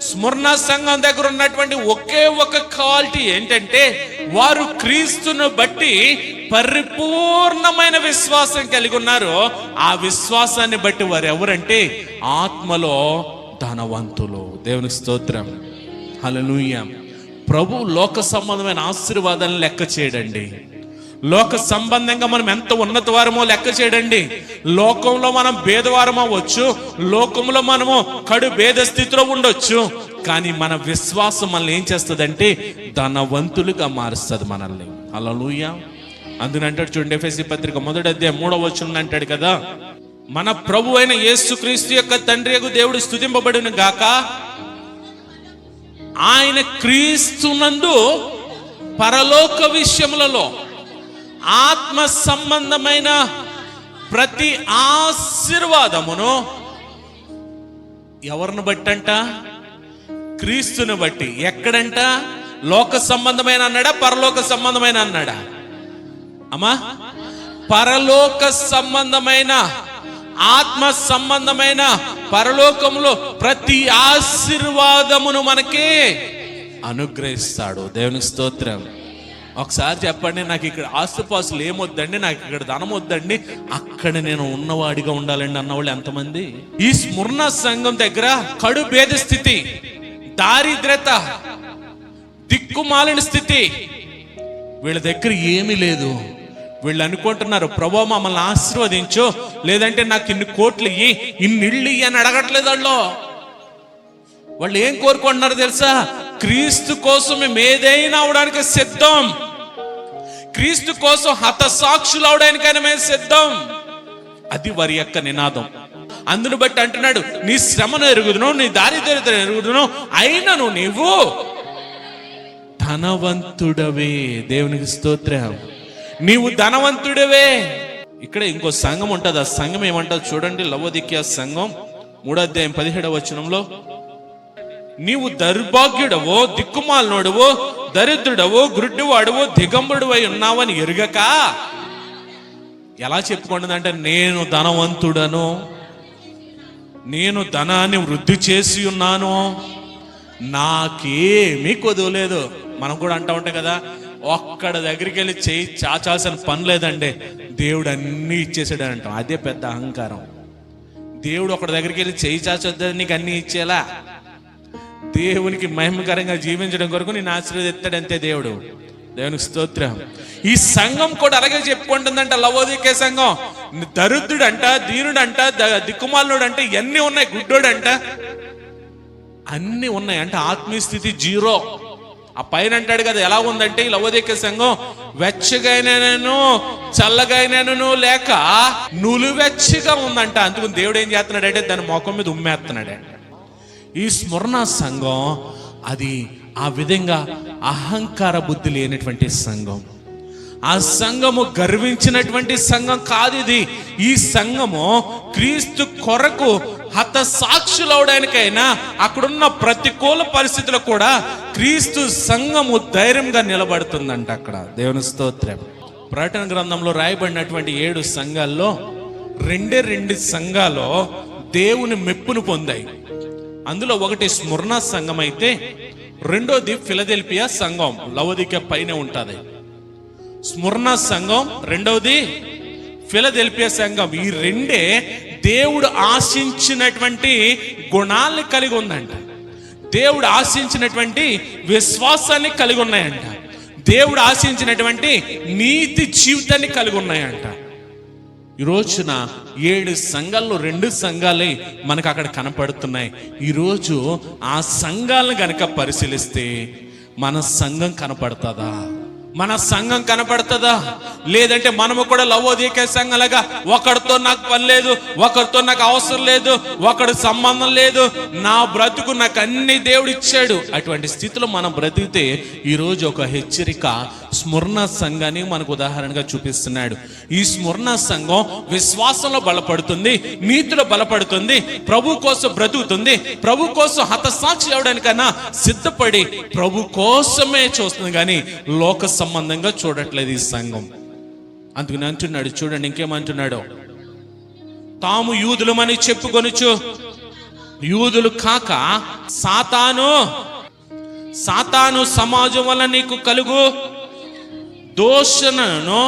స్మరణ సంఘం దగ్గర ఉన్నటువంటి ఒకే ఒక క్వాలిటీ ఏంటంటే వారు క్రీస్తును బట్టి పరిపూర్ణమైన విశ్వాసం కలిగి ఉన్నారు. ఆ విశ్వాసాన్ని బట్టి వారు ఎవరంటే ఆత్మలో ధనవంతులు. దేవునికి స్తోత్రం, హల్లెలూయా. ప్రభు లోక సంబంధమైన ఆశీర్వాదాలను లెక్క చేయడండి. లోక సంబంధంగా మనం ఎంత ఉన్నత వారమో లెక్క చేయడండి. లోకంలో మనం భేదవారం అవ్వచ్చు, లోకంలో మనము కడు భేద స్థితిలో ఉండొచ్చు, కానీ మన విశ్వాసం మనల్ని ఏం చేస్తుందంటే ధనవంతులుగా మారుస్తుంది మనల్ని. హల్లెలూయా. అందునంటాడు చూడండి, ఎఫెసీ పత్రిక 1వ అధ్యాయం 3వ వచనం అంటాడు కదా, మన ప్రభు అయిన యేసుక్రీస్తు యొక్క తండ్రి యగు దేవుడు స్తుతింపబడును గాక, ఆయన క్రీస్తునందు పరలోక విషయములలో ఆత్మ సంబంధమైన ప్రతి ఆశీర్వాదమును ఎవరిని బట్టంట? క్రీస్తుని బట్టి. ఎక్కడంట? లోక సంబంధమైన అన్నాడా, పరలోక సంబంధమైన అన్నాడా? అమ్మా, పరలోక సంబంధమైన ఆత్మ సంబంధమైన పరలోకములో ప్రతి ఆశీర్వాదమును మనకి అనుగ్రహిస్తాడు. దేవునికి స్తోత్రం. ఒకసారి చెప్పండి, నాకు ఇక్కడ ఆస్తుపాస్తులు ఏమొద్దండి, నాకు ఇక్కడ ధనం వద్దండి, అక్కడ నేను ఉన్నవాడిగా ఉండాలండి అన్నవాళ్ళు ఎంతమంది? ఈ స్మరణ సంఘం దగ్గర కడు భేద స్థితి, దారిద్రత, దిక్కుమాలిన స్థితి, వీళ్ళ దగ్గర ఏమీ లేదు. వీళ్ళు అనుకుంటున్నారు ప్రభు మమ్మల్ని ఆశీర్వదించు, లేదంటే నాకు ఇన్ని కోట్లు ఇయ్యి, ఇన్ని ఇళ్ళు ఇయ్యి అని అడగట్లేదు. వాళ్ళు ఏం కోరుకుంటున్నారు తెలుసా? క్రీస్తు కోసం మేము ఏదైనా అవడానికి సిద్ధం, క్రీస్తు కోసం హతసాక్షులు అవడానికైనా మేము సిద్ధం. అది వారి యొక్క నినాదం. అందును బట్టి అంటున్నాడు, నీ శ్రమను ఎరుగుదును, నీ దారిద్ర్యతను ఎరుగుదును, అయినను నీవు ధనవంతుడవే. దేవునికి స్తోత్రం. నీవు ధనవంతుడవే. ఇక్కడ ఇంకో సంఘం ఉంటుంది. ఆ సంఘం ఏమంటుంది చూడండి, లవోదికీయ సంఘం 3వ అధ్యాయం 17వ వచనంలో, నీవు దౌర్భాగ్యుడవో, దిక్కుమాలినోడవో, దరిద్రుడవో, గుడ్డివాడవో, దిగంబరుడు అయి ఉన్నావని ఎరుగక. ఎలా చెప్పుకుంటుందంటే, నేను ధనవంతుడను, నేను ధనాన్ని వృద్ధి చేసి ఉన్నాను, నాకేమీ కొదవలేదు. మనం కూడా అంటూ ఉంటాం కదా, ఒక్కడ దగ్గరికి వెళ్ళి చేయి చాచాల్సిన పని లేదండి, దేవుడు అన్నీ ఇచ్చేసాడు అంటాం. అదే పెద్ద అహంకారం. దేవుడు ఒకటి దగ్గరికి వెళ్ళి చేయి చాచొద్దని నీకు అన్నీ ఇచ్చేలా, దేవునికి మహిమకరంగా జీవించడం కొరకు నేను ఆశీర్వదిస్తాడంతే దేవుడు. దేవునికి స్తోత్రం. ఈ సంఘం కూడా అలాగే చెప్పుకుంటుందంట, లవోదికీయ సంఘం. దరిద్రుడంట, దీనుడంట, దిక్కుమాలుడంట, ఇవన్నీ ఉన్నాయి, గుడ్డోడంట, అన్నీ ఉన్నాయి. అంటే ఆత్మీయ స్థితి జీరో. ఆ పైన అంటాడు కదా, ఎలా ఉందంటే ఈ లవోదికీయ సంఘం, వెచ్చగైనను చల్లగైనను లేక నులువెచ్చగా ఉందంట. అందుకు దేవుడు ఏం చేస్తున్నాడంటే దాని ముఖం మీద ఉమ్మేస్తున్నాడు. ఈ స్మరణ సంఘం అది ఆ విధంగా అహంకార బుద్ధి లేనటువంటి సంఘం. ఆ సంఘము గర్వించినటువంటి సంఘం కాదు ఇది. ఈ సంఘము క్రీస్తు కొరకు హతసాక్షులు అవడానికైనా అక్కడున్న ప్రతికూల పరిస్థితులు కూడా క్రీస్తు సంఘము ధైర్యంగా నిలబడుతుందంట అక్కడ. దేవుని స్తోత్రం. ప్రకటన గ్రంథంలో రాయబడినటువంటి 7 సంఘాల్లో 2 సంఘాలు దేవుని మెప్పును పొందాయి. అందులో ఒకటి స్మరణ సంఘం అయితే, రెండోది ఫిలదెల్ఫియా సంఘం, లవోదికీయ పైన ఉంటుంది. స్మరణ సంఘం, రెండవది ఫిలదెల్ఫియా సంఘం. ఈ రెండే దేవుడు ఆశించినటువంటి గుణాలను కలిగి ఉందంట. దేవుడు ఆశించినటువంటి విశ్వాసాన్ని కలిగి ఉన్నాయంట. దేవుడు ఆశించినటువంటి నీతి జీవితాన్ని కలిగి ఉన్నాయంట. ఈ రోజున 7 సంఘాల్లో 2 సంఘాలే మనకు అక్కడ కనపడుతున్నాయి. ఈరోజు ఆ సంఘాలను గనక పరిశీలిస్తే మన సంఘం కనపడుతుందా? మన సంఘం కనపడుతుందా? లేదంటే మనము కూడా లవోదికయ సంఘంలాగా ఒకరితో నాకు పని లేదు, ఒకరితో నాకు అవసరం లేదు, ఒకరి సంబంధం లేదు, నా బ్రతుకు నాకు అన్ని దేవుడు ఇచ్చాడు, అటువంటి స్థితిలో మనం బ్రతికితే ఈరోజు ఒక హెచ్చరిక స్మరణ సంఘాన్ని మనకు ఉదాహరణగా చూపిస్తున్నాడు. ఈ స్మరణ సంఘం విశ్వాసంలో బలపడుతుంది, నీతిలో బలపడుతుంది, ప్రభు కోసం బ్రతుకుతుంది, ప్రభు కోసం హతసాక్షి అవడానికన్నా సిద్ధపడి ప్రభు కోసమే చూస్తుంది, కానీ లోక సంబంధంగా చూడట్లేదు ఈ సంఘం. అందుకని అంటున్నాడు, చూడండి ఇంకేమంటున్నాడు, తాము యూదులమని చెప్పుకొనుచు యూదులు కాక సాతాను సమాజం వల్ల నీకు కలుగు దోషణను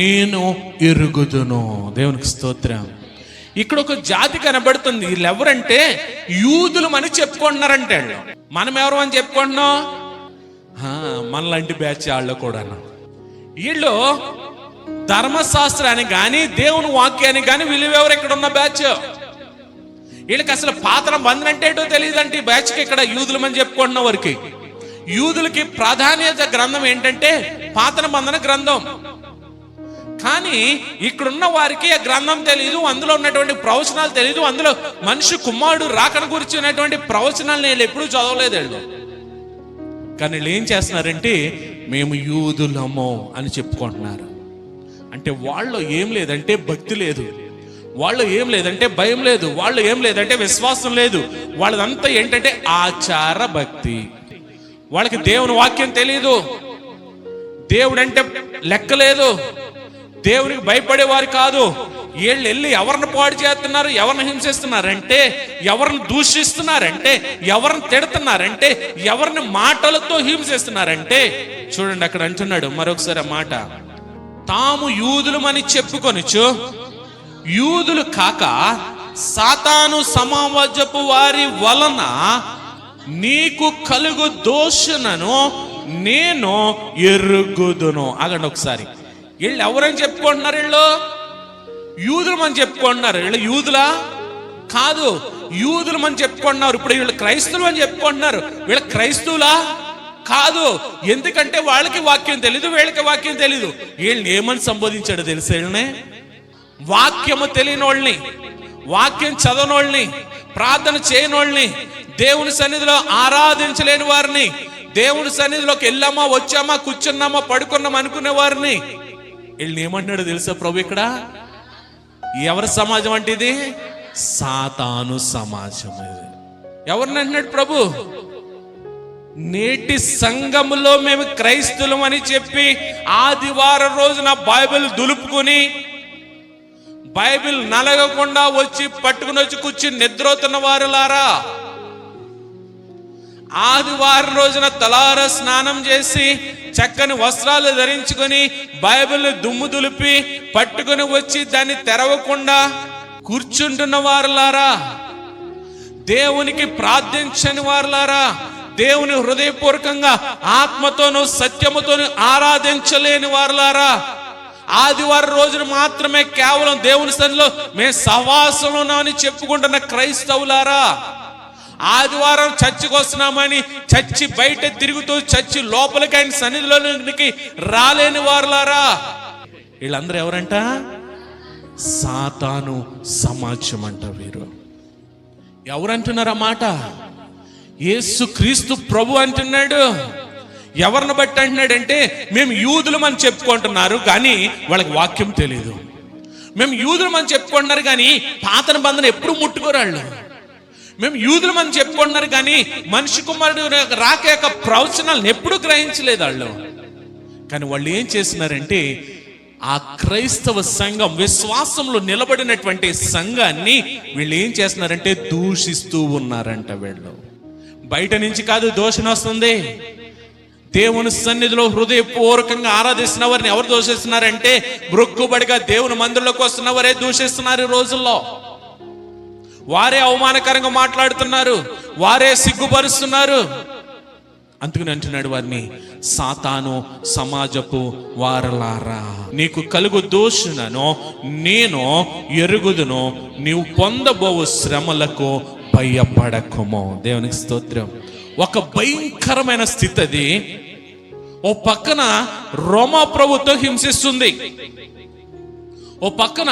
నేను ఎరుగుదును. దేవునికి స్తోత్రం. ఇక్కడ ఒక జాతి కనబడుతుంది. వీళ్ళు ఎవరంటే యూదులమని చెప్పుకుంటున్నారంటే, మనం ఎవరు అని చెప్పుకుంటున్నాం? మనలాంటి బ్యాచ్ వాళ్ళు కూడా. వీళ్ళు ధర్మశాస్త్రాన్ని కానీ దేవుని వాక్యాన్ని కానీ వీళ్ళెవరు ఇక్కడ ఉన్న బ్యాచ్? వీళ్ళకి అసలు పాత బంధన అంటే ఏంటో తెలియదంటే ఈ బ్యాచ్కి ఇక్కడ యూదులమని చెప్పుకుంటున్న వారికి. యూదులకి ప్రాధాన్యత గ్రంథం ఏంటంటే పాత బంధన గ్రంథం. కానీ ఇక్కడున్న వారికి ఆ గ్రంథం తెలియదు, అందులో ఉన్నటువంటి ప్రవచనాలు తెలియదు, అందులో మనిషి కుమారుడు రాకడ గురించి ఉన్నటువంటి ప్రవచనాలు నేను ఎప్పుడూ చదవలేదు వీళ్ళు. కానీ వీళ్ళు ఏం చేస్తున్నారంటే మేము యూదులము అని చెప్పుకుంటున్నారు. అంటే వాళ్ళు ఏం లేదంటే భక్తి లేదు, వాళ్ళు ఏం లేదంటే భయం లేదు, వాళ్ళు ఏం లేదంటే విశ్వాసం లేదు, వాళ్ళదంతా ఏంటంటే ఆచార భక్తి. వాళ్ళకి దేవుని వాక్యం తెలియదు, దేవుడు అంటే లెక్కలేదు, దేవునికి భయపడేవారు కాదు. వీళ్ళు వెళ్ళి ఎవరిని పాడు చేస్తున్నారు, ఎవరిని హింసిస్తున్నారంటే, ఎవరిని దూషిస్తున్నారంటే, ఎవరిని తిడుతున్నారంటే, ఎవరిని మాటలతో హింసిస్తున్నారంటే, చూడండి అక్కడ అంటున్నాడు మరొకసారి ఆ మాట, తాము యూదులమని చెప్పుకొనుచు యూదులు కాక సాతాను సమాజపు వారి వలన నీకు కలుగు దోషణను నేను ఎరుగుదును. అగండి ఒకసారి, వీళ్ళు ఎవరని చెప్పుకుంటున్నారు? వీళ్ళు యూదులమని చెప్పుకుంటున్నారు. వీళ్ళు యూదులా? కాదు, యూదులమని చెప్పుకుంటున్నారు. ఇప్పుడు వీళ్ళు క్రైస్తవులు అని చెప్పుకుంటున్నారు. వీళ్ళ క్రైస్తవులా? కాదు. ఎందుకంటే వాళ్ళకి వాక్యం తెలీదు, వీళ్ళకి వాక్యం తెలీదు. వీళ్ళని ఏమని సంబోధించాడు తెలుసు? వీళ్ళనే వాక్యము తెలియనోళ్ళని, వాక్యం చదవనోళ్ళని, ప్రార్థన చేయనోళ్ళని, దేవుని సన్నిధిలో ఆరాధించలేని వారిని, దేవుని సన్నిధిలోకి వెళ్ళామా వచ్చామా కూర్చున్నామా పడుకున్నామా అనుకునే వారిని వీళ్ళని ఏమంటున్నాడు తెలుసా ప్రభు? ఇక్కడ ఎవరి సమాజం అంటే ఇది? సాతాను సమాజం. ఎవరిని అంటున్నాడు ప్రభు? నేటి సంఘములో మేము క్రైస్తవులం అని చెప్పి ఆదివారం రోజున బైబిల్ దులుపుకుని బైబిల్ నలగకుండా వచ్చి పట్టుకుని వచ్చి కూర్చుని నిద్రవుతున్న వారులారా, ఆదివారం రోజున తలార స్నానం చేసి చక్కని వస్త్రాలు ధరించుకొని బైబిల్ దుమ్ము దులిపి పట్టుకుని వచ్చి దాన్ని తెరవకుండా కూర్చుంటున్న వారులారా, దేవునికి ప్రార్థించని వారులారా, దేవుని హృదయపూర్వకంగా ఆత్మతోను సత్యముతోను ఆరాధించలేని వారులారా, ఆదివారం రోజున మాత్రమే కేవలం దేవుని సన్నిధిలో మేము సహవాసంలో ఉన్నామని చెప్పుకుంటున్న క్రైస్తవులారా, ఆదివారం చర్చికి వస్తున్నామని చర్చి బయట తిరుగుతూ చర్చి లోపలికి ఆయన సన్నిధిలోనికి రాలేని వారులారా, వీళ్ళందరూ ఎవరంట? సాతాను సమాజం అంట. వీరు ఎవరంటున్నారు ఆ మాట? యేసు క్రీస్తు ప్రభు అంటున్నాడు. ఎవరిని బట్టి అంటున్నాడంటే మేము యూదులం అని చెప్పుకుంటున్నారు కానీ వాళ్ళకి వాక్యం తెలియదు. మేము యూదులం అని చెప్పుకుంటున్నారు కానీ పాత బంధన ఎప్పుడు ముట్టుకోరాళ్ళు. మేము యూదులం అని చెప్పుకుంటున్నారు కానీ మనిషి కుమారుడు రాక యొక్క ప్రవచనాలను ఎప్పుడు గ్రహించలేదు వాళ్ళు. కానీ వాళ్ళు ఏం చేస్తున్నారంటే ఆ క్రైస్తవ సంఘం విశ్వాసంలో నిలబడినటువంటి సంఘాన్ని వీళ్ళు ఏం చేస్తున్నారంటే దూషిస్తూ ఉన్నారంట. వీళ్ళు బయట నుంచి కాదు దోషణ వస్తుంది, దేవుని సన్నిధిలో హృదయపూర్వకంగా ఆరాధిస్తున్న వారిని ఎవరు దూషిస్తున్నారంటే మొక్కుబడిగా దేవుని మందిరంలోకి వస్తున్న వారే దూషిస్తున్నారు. ఈ రోజుల్లో వారే అవమానకరంగా మాట్లాడుతున్నారు, వారే సిగ్గుపరుస్తున్నారు. అందుకని అంటున్నాడు వారిని, సాతాను సమాజపు వారలారా, నీకు కలుగు దోషులను నేను ఎరుగుదును, నీవు పొందబోవు శ్రమలకు భయపడకుము. దేవునికి స్తోత్రం. ఒక భయంకరమైన స్థితి అది. ఓ పక్కన రోమా ప్రభుత్వం హింసిస్తుంది, ఓ పక్కన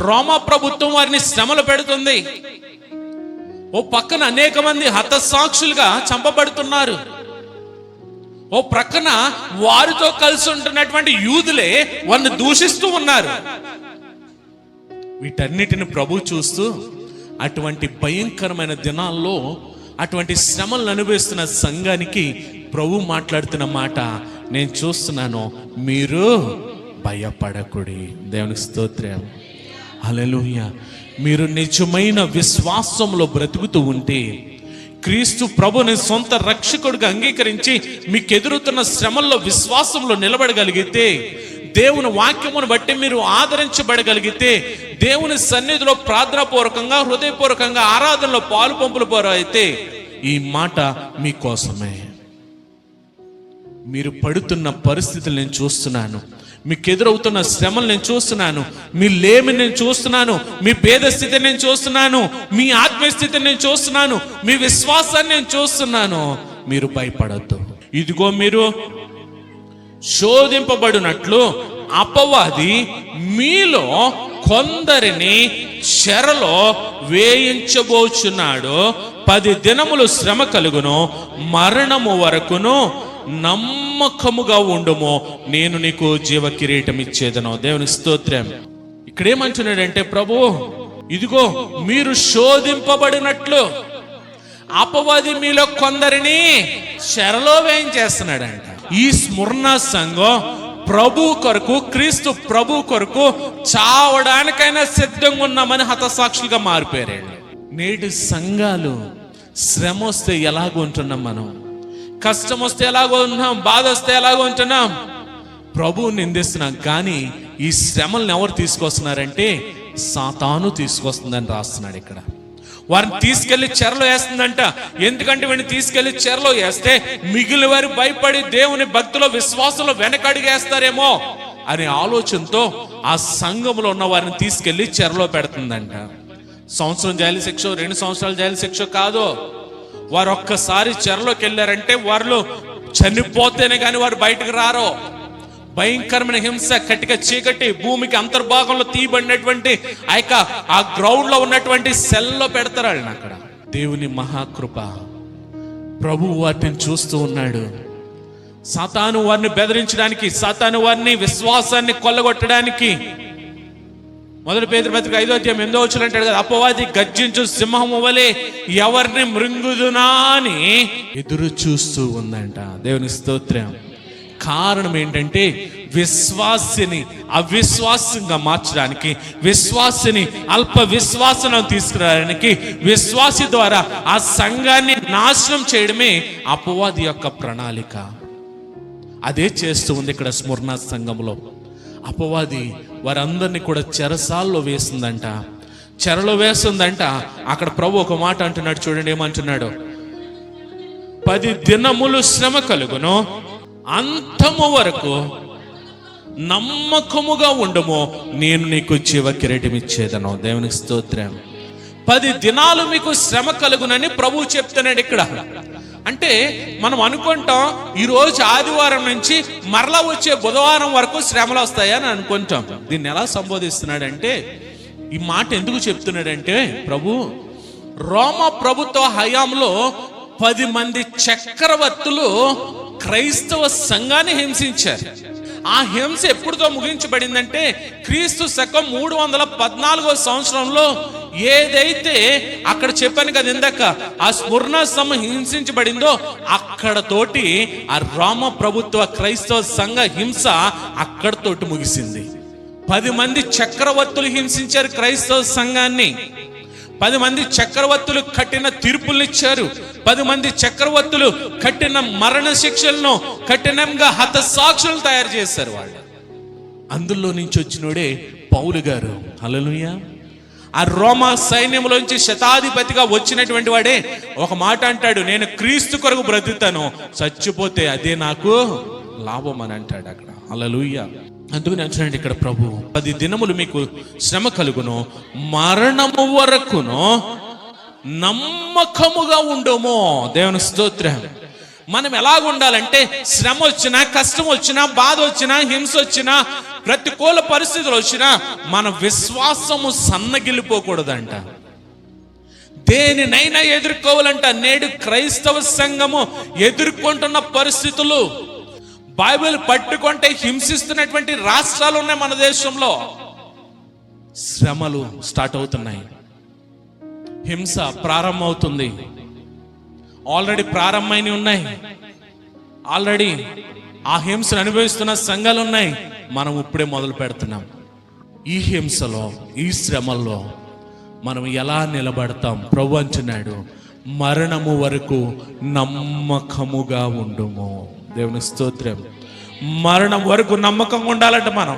రోమా ప్రభుత్వం వారిని శ్రమలు పెడుతుంది, ఓ పక్కన అనేక మంది హతసాక్షులుగా చంపబడుతున్నారు, ఓ ప్రక్కన వారితో కలిసి ఉంటున్నటువంటి యూదులే వారిని దూషిస్తూ ఉన్నారు. వీటన్నిటిని ప్రభు చూస్తూ అటువంటి భయంకరమైన దినాల్లో అటువంటి శ్రమలను అనుభవిస్తున్న సంఘానికి ప్రభు మాట్లాడుతున్న మాట నేను చూస్తున్నాను, మీరు భయపడకుడి. దేవునికి స్తోత్రం. హల్లెలూయా. మీరు నిజమైన విశ్వాసంలో బ్రతుకుతూ ఉంటే, క్రీస్తు ప్రభుని సొంత రక్షకుడిగా అంగీకరించి మీకు ఎదురుతున్న శ్రమల్లో విశ్వాసంలో నిలబడగలిగితే, దేవుని వాక్యమును బట్టి మీరు ఆదరించబడగలిగితే, దేవుని సన్నిధిలో ప్రార్థనాపూర్వకంగా హృదయపూర్వకంగా ఆరాధనలో పాలు పంపులు అయితే ఈ మాట మీకోసమే. మీరు పడుతున్న పరిస్థితులు నేను చూస్తున్నాను, మీకు ఎదురవుతున్న శ్రమలు నేను చూస్తున్నాను, మీ లేమి నేను చూస్తున్నాను, మీ భేద స్థితిని నేను చూస్తున్నాను, మీ ఆత్మీయ స్థితిని నేను చూస్తున్నాను, మీ విశ్వాసాన్ని నేను చూస్తున్నాను. మీరు భయపడద్దు. ఇదిగో మీరు శోధింపబడినట్లు అపవాది మీలో కొందరిని చెరలో వేయించబోచున్నాడు. 10 దినములు శ్రమ కలుగును, మరణము వరకును నమ్మకముగా ఉండుము, నేను నీకు జీవ కిరీటం ఇచ్చేదను. దేవుని స్తోత్రం. ఇక్కడేమంటున్నాడంటే ప్రభు, ఇదిగో మీరు శోధింపబడినట్లు అపవాది మీలో కొందరిని చెరలో వేయించేస్తున్నాడంట. ఈ స్మరణ సంఘం ప్రభు కొరకు, క్రీస్తు ప్రభు కొరకు చావడానికైనా సిద్ధంగా ఉన్నామని హతసాక్షులుగా మారిపోయారండి. నేటి సంఘాలు శ్రమ వస్తే ఎలాగో ఉంటున్నాం, మనం కష్టం వస్తే ఎలాగో ఉంటున్నాం, బాధ వస్తే ఎలాగో ఉంటున్నాం, ప్రభువు నిందిస్తున్నాం. కానీ ఈ శ్రమలను ఎవరు తీసుకొస్తున్నారంటే సాతాను తీసుకొస్తుందని రాస్తున్నాడు ఇక్కడ. వారిని తీసుకెళ్లి చెరలో వేస్తుందంట. ఎందుకంటే వీడిని తీసుకెళ్లి చెరలో వేస్తే మిగిలిన వారు భయపడి దేవుని భక్తిలో విశ్వాసంలో వెనకడిగేస్తారేమో అనే ఆలోచనతో ఆ సంఘంలో ఉన్న వారిని తీసుకెళ్లి చెరలో పెడుతుందంట. సంవత్సరం జైలు శిక్ష, 2 సంవత్సరాలు జైలు శిక్ష కాదు. వారు ఒక్కసారి చెరలోకి వెళ్ళారంటే వారు చనిపోతేనే కానీ వారు బయటకు రారు. భయంకరమైన హింస, కట్టిక చీకటి, భూమికి అంతర్భాగంలో తీయబడినటువంటి ఆ గ్రౌండ్ లో ఉన్నటువంటి సెల్లో పెడతారు వాళ్ళని అక్కడ. దేవుని మహాకృప, ప్రభు వాటిని చూస్తూ ఉన్నాడు. సాతాను వారిని బెదిరించడానికి, సాతాను వారిని విశ్వాసాన్ని కొల్లగొట్టడానికి 1 పేతురు పత్రిక 5వ అధ్యాయం 8వ వచనం అంటాడు కదా, అపవాది గర్జించు సింహము వలె ఎవరిని మృంగుదునా అని ఎదురు చూస్తూ ఉందంట. దేవుని స్తోత్రం. కారణం ఏంటంటే విశ్వాసిని అవిశ్వాసంగా మార్చడానికి, విశ్వాసిని అల్ప విశ్వాసం తీసుకురావడానికి, విశ్వాసి ద్వారా ఆ సంఘాన్ని నాశనం చేయడమే అపవాది యొక్క ప్రణాళిక. అదే చేస్తూ ఉంది ఇక్కడ స్మరణ సంఘంలో. అపవాది వారందరినీ కూడా చెరసాల్లో వేస్తుందంట, చెరలో వేస్తుందంట. అక్కడ ప్రభు ఒక మాట అంటున్నాడు, చూడండి ఏమంటున్నాడు, 10 దినములు శ్రమ కలుగును, అంతము వరకు నమ్మకముగా ఉండము, నేను నీకు జీవ కిరీటం ఇచ్చేదను. దేవునికి స్తోత్రం. 10 దినాలు మీకు శ్రమ కలుగునని ప్రభు చెప్తున్నాడు ఇక్కడ. అంటే మనం అనుకుంటాం ఈరోజు ఆదివారం నుంచి మరలా వచ్చే బుధవారం వరకు శ్రమలు వస్తాయని అనుకుంటాం. దీన్ని ఎలా సంబోధిస్తున్నాడంటే, ఈ మాట ఎందుకు చెప్తున్నాడంటే, ప్రభు రోమా ప్రభుత్వ హయాంలో 10 మంది చక్రవర్తులు క్రైస్తవ సంఘాన్ని హింసించారు. ఆ హింస ఎప్పుడుతో ముగించబడిందంటే క్రీస్తు శకం 314వ సంవత్సరంలో ఏదైతే అక్కడ చెప్పాను కదా ఇందాక, ఆ స్మరణ సమ హింసించబడిందో అక్కడతోటి ఆ రోమ ప్రభుత్వ క్రైస్తవ సంఘ హింస అక్కడతోటి ముగిసింది. 10 మంది చక్రవర్తులు హింసించారు క్రైస్తవ సంఘాన్ని. 10 మంది చక్రవర్తులు కఠిన తీర్పులను ఇచ్చారు. 10 మంది చక్రవర్తులు కఠిన మరణ శిక్షలను, కఠినంగా హతసాక్షులను తయారు చేశారు వాళ్ళు. అందులో నుంచి వచ్చినోడే పౌలు గారు. హల్లెలూయా. ఆ రోమా సైన్యంలోంచి శతాధిపతిగా వచ్చినటువంటి వాడే ఒక మాట అంటాడు, నేను క్రీస్తు కొరకు బ్రతుకుతాను, చచ్చిపోతే అదే నాకు లాభం అని అంటాడు అక్కడ. హల్లెలూయా. అందుకని అంటున్నాడు ఇక్కడ ప్రభు, 10 దినములు మీకు శ్రమ కలుగును, మరణము వరకును నమ్మకముగా ఉండుము. దేవుని స్తోత్రం. మనం ఎలాగ ఉండాలంటే శ్రమ వచ్చినా, కష్టం వచ్చినా, బాధ వచ్చినా, హింస వచ్చినా, ప్రతికూల పరిస్థితులు వచ్చినా మన విశ్వాసము సన్నగిల్లిపోకూడదంట. దేనినైనా ఎదుర్కోవాలంట. నేడు క్రైస్తవ సంఘము ఎదుర్కొంటున్న పరిస్థితులు, బైబిల్ పట్టుకుంటే హింసిస్తున్నటువంటి రాష్ట్రాలు ఉన్నాయి మన దేశంలో. శ్రమలు స్టార్ట్ అవుతున్నాయి, హింస ప్రారంభమవుతుంది. ఆల్రెడీ ప్రారంభమైన ఉన్నాయి, ఆల్రెడీ ఆ హింసను అనుభవిస్తున్న సంఘాలు ఉన్నాయి. మనం ఇప్పుడే మొదలు పెడుతున్నాం. ఈ హింసలో, ఈ శ్రమల్లో మనం ఎలా నిలబడతాం? ప్రభు అంటున్నాడు, మరణము వరకు నమ్మకముగా ఉండుము. దేవుని స్తోత్రం. మరణం వరకు నమ్మకంగా ఉండాలంట మనం.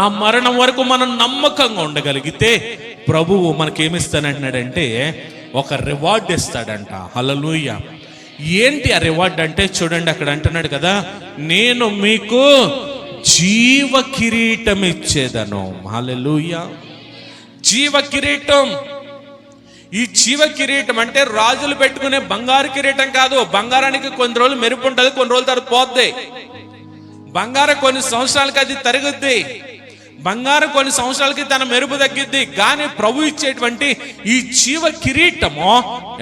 ఆ మరణం వరకు మనం నమ్మకంగా ఉండగలిగితే ప్రభువు మనకేమిస్తానంటున్నాడంటే ఒక రివార్డ్ ఇస్తాడంట. హల్లెలూయా. ఏంటి ఆ రివార్డ్ అంటే చూడండి, అక్కడ అంటున్నాడు కదా, నేను మీకు జీవ కిరీటం ఇచ్చేదను. హల్లెలూయా. జీవ కిరీటం. ఈ జీవ కిరీటం అంటే రాజులు పెట్టుకునే బంగారు కిరీటం కాదు. బంగారానికి కొన్ని రోజులు మెరుపు ఉంటుంది, కొన్ని రోజుల తర్వాత పోద్ది. బంగారం కొన్ని సంవత్సరాలకి అది తరుగుద్ది, బంగారం కొన్ని సంవత్సరాలకి తన మెరుపు తగ్గిద్ది. కానీ ప్రభు ఇచ్చేటువంటి ఈ జీవ కిరీటము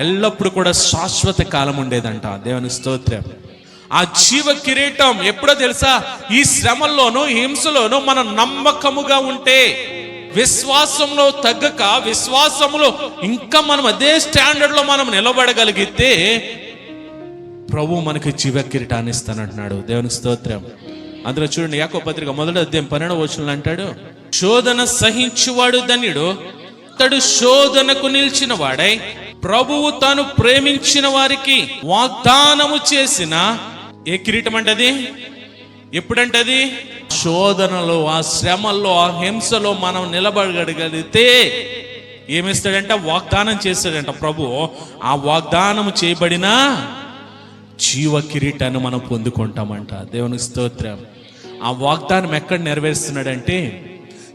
ఎల్లప్పుడూ కూడా శాశ్వత కాలం ఉండేదంట. దేవుని స్తోత్రం. ఆ జీవ కిరీటం ఎప్పుడో తెలుసా? ఈ శ్రమల్లోనూ హింసలోనూ మనం నమ్మకముగా ఉంటే, విశ్వాసంలో తగ్గక విశ్వాసంలో ఇంకా మనం అదే స్టాండర్డ్ లో మనం నిలబడగలిగితే ప్రభు మనకి జీవ కిరీటాన్ని ఇస్తానంటున్నాడు. దేవుని స్తోత్రం. అందులో చూడండి, యాకోబు పత్రిక 1వ అధ్యాయం 12వ వచనంలో అంటాడు, శోధన సహించువాడు ధన్యుడు, అతడు శోధనకు నిలిచిన వాడై ప్రభువు తాను ప్రేమించిన వారికి వాగ్దానము చేసిన ఏ కిరీటం అంటది? ఎప్పుడంటది? శోధనలో, ఆ శ్రమల్లో, ఆ హింసలో మనం నిలబడగలిగితే ఏమిస్తాడంట? వాగ్దానం చేస్తాడంట ప్రభు. ఆ వాగ్దానం చేయబడిన జీవ కిరీటాన్ని మనం పొందుకుంటామంట. దేవునికి స్తోత్రం. ఆ వాగ్దానం ఎక్కడ నెరవేరుస్తున్నాడంటే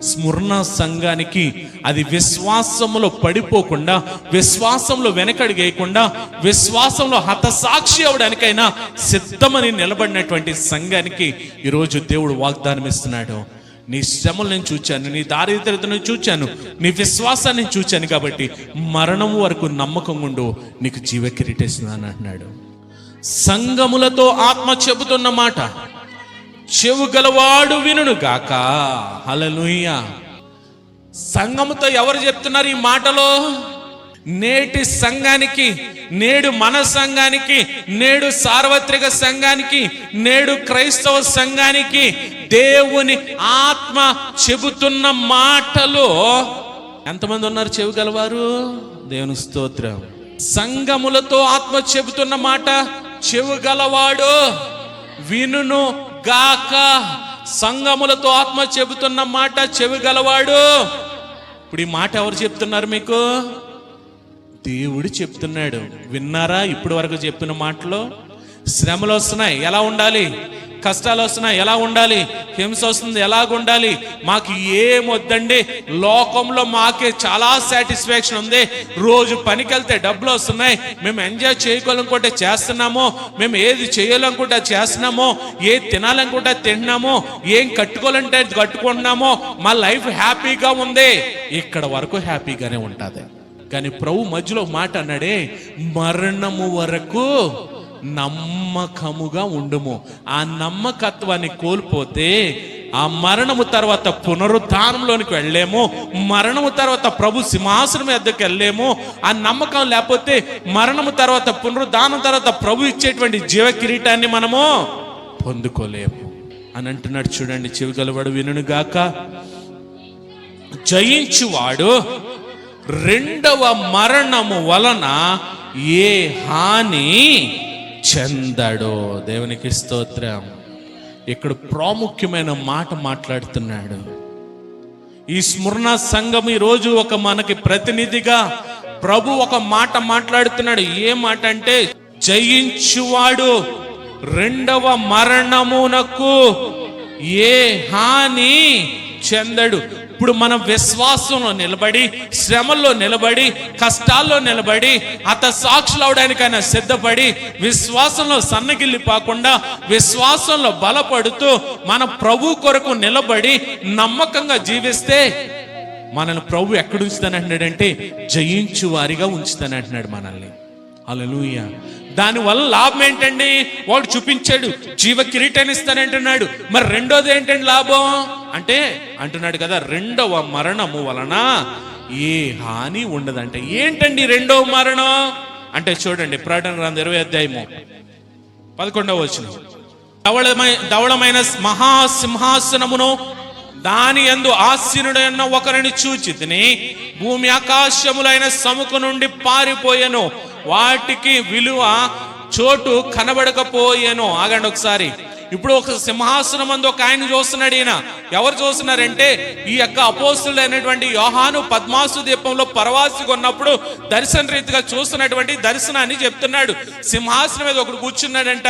స్మరణ సంఘానికి అది విశ్వాసంలో పడిపోకుండా, విశ్వాసంలో వెనకడిగేయకుండా, విశ్వాసంలో హతసాక్షి అవడానికైనా సిద్ధమని నిలబడినటువంటి సంఘానికి ఈరోజు దేవుడు వాగ్దానం ఇస్తున్నాడు. నీ శ్రమలు నేను చూచాను, నీ దారిద్రతను చూచాను, నీ విశ్వాసాన్ని చూచాను, కాబట్టి మరణం వరకు నమ్మకం ఉండు, నీకు జీవ కిరీటేస్తున్నాను అంటున్నాడు. సంఘములతో ఆత్మ చెబుతున్న మాట చెవు గలవాడు వినును గాక. హల్లెలూయా. సంఘముతో ఎవరు చెప్తున్నారు ఈ మాటలో? నేటి సంఘానికి, నేడు మన సంఘానికి, నేడు సార్వత్రిక సంఘానికి, నేడు క్రైస్తవ సంఘానికి దేవుని ఆత్మ చెబుతున్న మాటలు. ఎంతమంది ఉన్నారు చెవి గలవారు? దేవుని స్తోత్రం. సంఘములతో ఆత్మ చెబుతున్న మాట చెవి గలవాడు వినును గాక. సంఘములతో ఆత్మ చెబుతున్న మాట చెవి గలవాడు. ఇప్పుడు ఈ మాట ఎవరు చెప్తున్నారు మీకు? దేవుడు చెప్తున్నాడు. విన్నారా ఇప్పటి వరకు చెప్పిన మాటలో? శ్రమలు వస్తున్నాయి, ఎలా ఉండాలి? కష్టాలు వస్తున్నాయి, ఎలా ఉండాలి? హింస వస్తుంది, ఎలాగుండాలి? మాకు ఏమొద్దండి, లోకంలో మాకే చాలా సాటిస్ఫాక్షన్ ఉంది. రోజు పనికి వెళ్తే డబ్బులు వస్తున్నాయి, మేము ఎంజాయ్ చేయగలనుకుంటే చేస్తున్నాము, మేము ఏది చేయాలనుకుంటే చేస్తున్నాము, ఏది తినాలనుకుంటే తింటున్నాము, ఏం కట్టుకోవాలంటే కట్టుకుంటున్నాము, మా లైఫ్ హ్యాపీగా ఉంది. ఇక్కడ వరకు హ్యాపీగానే ఉంటుంది. కానీ ప్రభు మధ్యలో మాట అన్నాడే, మరణము వరకు నమ్మకముగా ఉండుము. ఆ నమ్మకత్వాన్ని కోల్పోతే ఆ మరణము తర్వాత పునరుద్ధానంలోనికి వెళ్ళలేము, మరణము తర్వాత ప్రభు సింహాసనం ఎద్దకు వెళ్ళలేము. ఆ నమ్మకం లేకపోతే మరణము తర్వాత, పునరుద్ధానం తర్వాత ప్రభు ఇచ్చేటువంటి జీవ కిరీటాన్ని మనము పొందుకోలేము అని అంటున్నాడు. చూడండి, చెవి గలవాడు వినును గాక. జయించువాడు రెండవ మరణము వలన ఏ హాని చెందడో. దేవునికి స్తోత్రం. ఇక్కడ ప్రాముఖ్యమైన మాట మాట్లాడుతున్నాడు. ఈ స్మరణ సంఘం ఈ రోజు ఒక మనకి ప్రతినిధిగా ప్రభు ఒక మాట మాట్లాడుతున్నాడు. ఏ మాట అంటే, జయించువాడు రెండవ మరణమునకు ఏ హాని చెందడు. ఇప్పుడు మనం విశ్వాసంలో నిలబడి, శ్రమల్లో నిలబడి, కష్టాల్లో నిలబడి, సాక్షులు అవడానికైనా సిద్ధపడి, విశ్వాసంలో సన్నగిల్లి పోకుండా విశ్వాసంలో బలపడుతూ మన ప్రభు కొరకు నిలబడి నమ్మకంగా జీవిస్తే మనల్ని ప్రభు ఎక్కడ ఉంచుతానంటున్నాడంటే, జయించు వారిగా ఉంచుతానంటున్నాడు మనల్ని. హల్లెలూయా. దానివల్ల లాభం ఏంటండి? వాడు చూపించాడు, జీవ కిరీటాన్ని ఇస్తానంటున్నాడు. మరి రెండోది ఏంటండి లాభం అంటే, అంటున్నాడు కదా, రెండవ మరణము వలన ఏ హాని ఉండదంటే. ఏంటండి రెండవ మరణం అంటే? చూడండి, ప్రకటన గ్రంథం 20 అధ్యాయము 11వ వచనం. ధవళమైన మహాసింహాసనమును దాని యందు ఆసీనుడైన ఒకరిని చూచితిని. భూమి ఆకాశములైన సముఖ నుండి పారిపోయెను, వాటికి విలువ చోటు కనబడకపోయేను. ఆగండి ఒకసారి. ఇప్పుడు ఒక సింహాసనం మందు ఒక ఆయన చూస్తున్నాడు. ఈయన ఎవరు చూస్తున్నారంటే, ఈ యొక్క అపోస్తులైనటువంటి యోహాను పద్మాసు దీపంలో పరవాసిగా ఉన్నప్పుడు దర్శన రీతిగా చూస్తున్నటువంటి దర్శనాన్ని చెప్తున్నాడు. సింహాసనం మీద ఒకడు కూర్చున్నాడంట.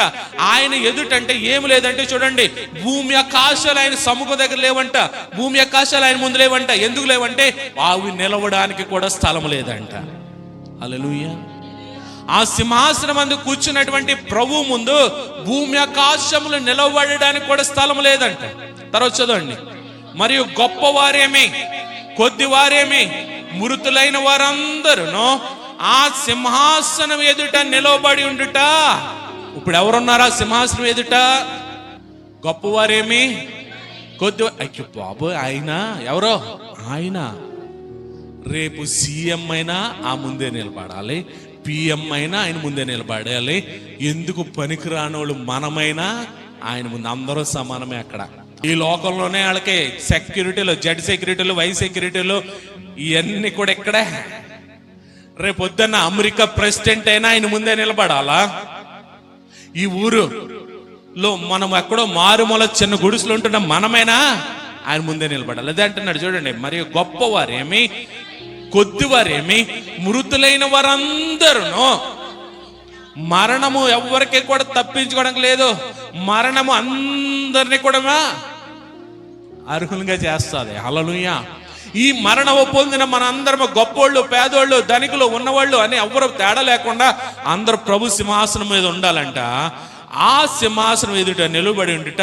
ఆయన ఎదుటంటే ఏమి లేదంటే, చూడండి, భూమి ఆకాశాలు ఆయన సముఖం దగ్గర లేవంట. భూమి ఆకాశాలు ఆయన ముందు లేవంట. ఎందుకు లేవంటే, అవి నిలవడానికి కూడా స్థలం లేదంట. హల్లెలూయా. ఆ సింహాసనం మందు కూర్చున్నటువంటి ప్రభు ముందు భూమి ఆకాశములు నిలవబడడానికి కూడా స్థలం లేదంట. తర్వాత చదవండి. మరియు గొప్పవారేమి, కొద్దివారేమి, మృతులైన వారందరూ ఆ సింహాసనం ఎదుట నిలవబడి ఉండుట. ఇప్పుడు ఎవరున్నారా సింహాసనం ఎదుట? గొప్పవారేమి, కొద్ది. అయ్యో బాబు, ఆయన ఎవరో? ఆయన రేపు సీఎం అయినా ఆ ముందే నిలబడాలి, పిఎం అయినా ఆయన ముందే నిలబడాలి. ఎందుకు పనికిరానోళ్ళు మనమైనా ఆయన ముందు అందరూ సమానమే. అక్కడ ఈ లోకంలోనే వాళ్ళకి సెక్యూరిటీలు, జెడ్ సెక్యూరిటీలు, వై సెక్యూరిటీలు, ఇవన్నీ కూడా ఇక్కడే. రేపు పొద్దున్న అమెరికా ప్రెసిడెంట్ అయినా ఆయన ముందే నిలబడాలా? ఈ ఊరులో మనం ఎక్కడో మారుమూల చిన్న గుడిసెలు ఉంటున్న మనమైనా ఆయన ముందే నిలబడాలి. అదే అంటున్నాడు. చూడండి, మరియు గొప్పవారేమి, కొద్దివారేమి, మృతులైన వారందరూ. మరణము ఎవరికి కూడా తప్పించుకోవడం లేదు. మరణము అందరినీ కూడా అర్హులుగా చేస్తుంది. హల్లెలూయా. ఈ మరణము పొందిన మన అందరము గొప్పోళ్ళు, పేదోళ్ళు, ధనికులు, ఉన్నవాళ్ళు అని ఎవరు తేడా లేకుండా అందరూ ప్రభు సింహాసనం మీద ఉండాలంట. ఆ సింహాసనం ఎదుట నిలబడి ఉండుట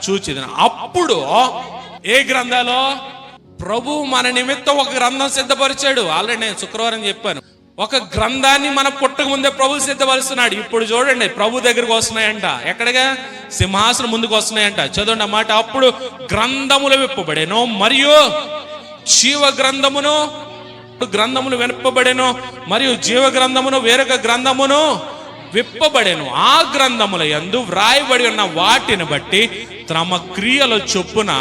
చూచిదను. అప్పుడు ఏ గ్రంథాలో ప్రభు మన నిమిత్తం ఒక గ్రంథం సిద్ధపరిచాడు. ఆల్రెడీ నేను శుక్రవారం చెప్పాను. ఒక గ్రంథాన్ని మన పుట్టక ముందే ప్రభు సిద్ధపరుస్తున్నాడు. ఇప్పుడు చూడండి, ప్రభు దగ్గరకు వస్తున్నాయంట. ఎక్కడగా? సింహాసనం ముందుకు వస్తున్నాయంట. చదవండి ఆ మాట. అప్పుడు గ్రంథములు విప్పబడెను, మరియు జీవ గ్రంథములు విప్పబడెను, మరియు జీవ గ్రంథమును వేరొక గ్రంథమును విప్పబడెను. ఆ గ్రంథముల యందు వ్రాయబడి ఉన్న వాటిని బట్టి తమ క్రియల చొప్పున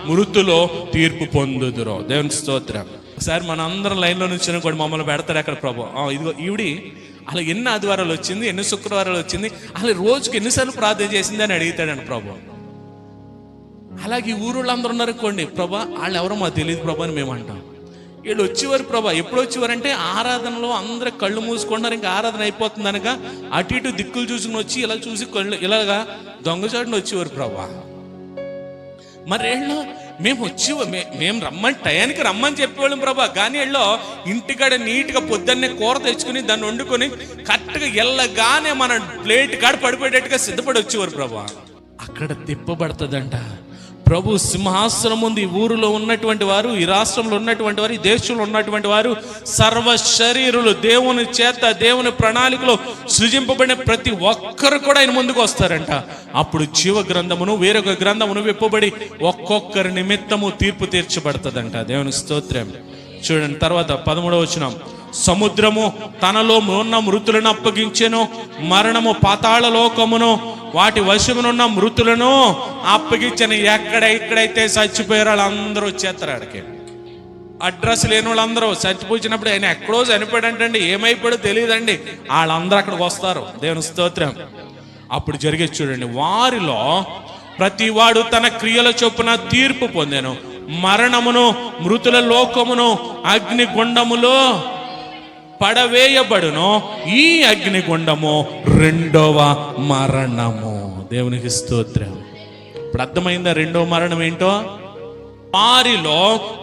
మృతులో తీర్పు పొందుదురు. దేవుని స్తోత్రం. ఒకసారి మన అందరం లైన్లో నుంచి కూడా మమ్మల్ని పెడతాడు అక్కడ ప్రభు. ఇదిగో ఈవిడి అలా ఎన్ని ఆదివారాలు వచ్చింది, ఎన్ని శుక్రవారాలు వచ్చింది, అలా రోజుకి ఎన్నిసార్లు ప్రార్థన చేసింది అని అడుగుతాడని ప్రభు. అలాగే ఊరు అందరూ ఉన్నారు అనుకోండి, ప్రభా వాళ్ళు ఎవరో మాకు తెలియదు ప్రభా అని మేము అంటాం. వీళ్ళు వచ్చేవారు ప్రభా. ఎప్పుడు వచ్చేవారంటే ఆరాధనలో అందరూ కళ్ళు మూసుకున్నారు, ఇంకా ఆరాధన అయిపోతుంది అనగా అటు ఇటు దిక్కులు చూసుకుని వచ్చి ఇలా చూసి కళ్ళు ఇలాగా దొంగచాటును వచ్చేవారు ప్రభా. మరి వీళ్ళు మేము రమ్మని టయానికి రమ్మని చెప్పేవాళ్ళం ప్రభా. కానీ వీళ్ళు ఇంటికాడ నీట్గా పొద్దున్నే కూర తెచ్చుకుని దాన్ని వండుకొని కరెక్ట్గా ఎల్లగానే మన ప్లేట్ కాడ పడిపోయేటట్టుగా సిద్ధపడి వచ్చేవారు ప్రభా. అక్కడ తిప్పబడుతుందంట. ప్రభు సింహాసనం ముందు ఈ ఊరిలో ఉన్నటువంటి వారు, ఈ రాష్ట్రంలో ఉన్నటువంటి వారు, ఈ దేశంలో ఉన్నటువంటి వారు, సర్వ శరీరులు, దేవుని చేత దేవుని ప్రణాళికలో సృజింపబడిన ప్రతి ఒక్కరు కూడా ఆయన ముందుకు వస్తారంట. అప్పుడు జీవ గ్రంథమును వేరొక గ్రంథమును విప్పబడి ఒక్కొక్కరి నిమిత్తము తీర్పు తీర్చబడుతుందంట. దేవుని స్తోత్రం. చూడండి తర్వాత 13వ వచనం. సముద్రము తనలో ఉన్న మృతులను అప్పగించెను, మరణము పాతాళ లోకమును వాటి వశమునున్న మృతులను అప్పగించను. ఎక్కడైతే చచ్చిపోయారో వాళ్ళందరూ వచ్చేస్తారు ఆడికి. అడ్రస్ లేని వాళ్ళందరూ చచ్చిపోయినప్పుడు ఆయన ఎక్కడో చనిపోయాడంటండి, ఏమైపోయాడో తెలియదండి, వాళ్ళందరూ అక్కడికి వస్తారు. దేవుని స్తోత్రం. అప్పుడు జరిగేది చూడండి. వారిలో ప్రతి వాడు తన క్రియల చొప్పున తీర్పు పొందెను. మరణమును మృతుల లోకమును అగ్నిగుండములో పడవేయబడును. ఈ అగ్నిగుండము రెండవ మరణము. దేవునికి స్తోత్రం. ఇప్పుడు అర్థమైందా రెండవ మరణం ఏంటో? వారిలో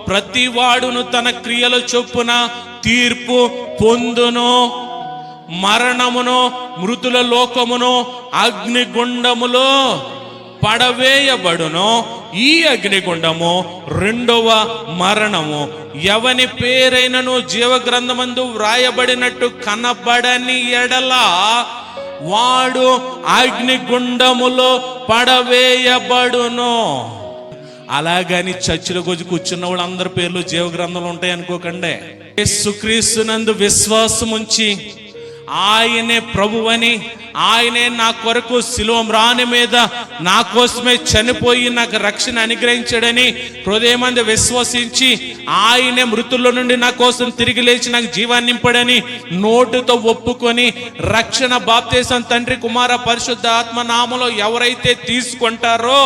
ప్రతివాడును తన క్రియల చొప్పున తీర్పు పొందును. మరణమును మృతుల లోకమును అగ్నిగుండములో పడవేయబడును. ఈ అగ్నిగుండము రెండవ మరణము. ఎవని పేరైనను జీవగ్రంథమందు వ్రాయబడినట్టు కనబడని ఎడల వాడు అగ్నిగుండములో పడవేయబడును. అలాగని చర్చిలో కొద్ది కూర్చున్న వాళ్ళు అందరి పేర్లు జీవగ్రంథంలో ఉంటాయి అనుకోకండి. యేసుక్రీస్తునందు విశ్వాసం ఉంచి ఆయనే ప్రభువని, ఆయనే నా కొరకు శిలువ మ్రాణి మీద నా కోసమే చనిపోయి నాకు రక్షణ అనుగ్రహించాడని హృదయమందు విశ్వసించి, ఆయనే మృతుల్లో నుండి నా కోసం తిరిగి లేచి నాకు జీవాన్ని నింపాడని నోటితో ఒప్పుకొని రక్షణ బాప్తీసం తండ్రి కుమార పరిశుద్ధ ఆత్మ నామములో ఎవరైతే తీసుకుంటారో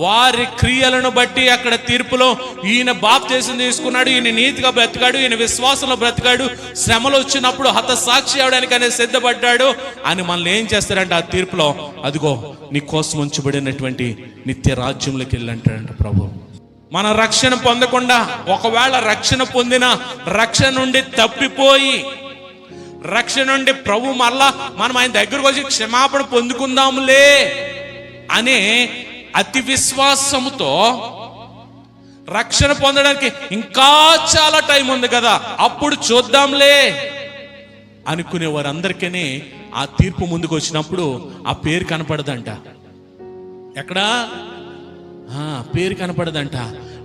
వారి క్రియలను బట్టి అక్కడ తీర్పులో ఈయన బాప్తీసం తీసుకున్నాడు, ఈయన నీతిగా బ్రతికాడు, ఈయన విశ్వాసంలో బ్రతికాడు, శ్రమలు వచ్చినప్పుడు హతసాక్షి అవడానికి అనేది సిద్ధపడ్డాడు అని మనల్ని ఏం చేస్తారంటే ఆ తీర్పులో, అదిగో నీ కోసం ఉంచబడినటువంటి నిత్య రాజ్యంలోకి వెళ్ళంటాడంట ప్రభు. మన రక్షణ పొందకుండా, ఒకవేళ రక్షణ పొందిన రక్షణ నుండి తప్పిపోయి, రక్షణ నుండి ప్రభు మళ్ళా మనం ఆయన దగ్గరకు వచ్చి క్షమాపణ పొందుకుందాంలే అనే అతి విశ్వాసముతో రక్షణ పొందడానికి ఇంకా చాలా టైం ఉంది కదా, అప్పుడు చూద్దాంలే అనుకునే వారందరికీ ఆ తీర్పు ముందుకు వచ్చినప్పుడు ఆ పేరు కనపడదంట. ఎక్కడా పేరు కనపడదంట.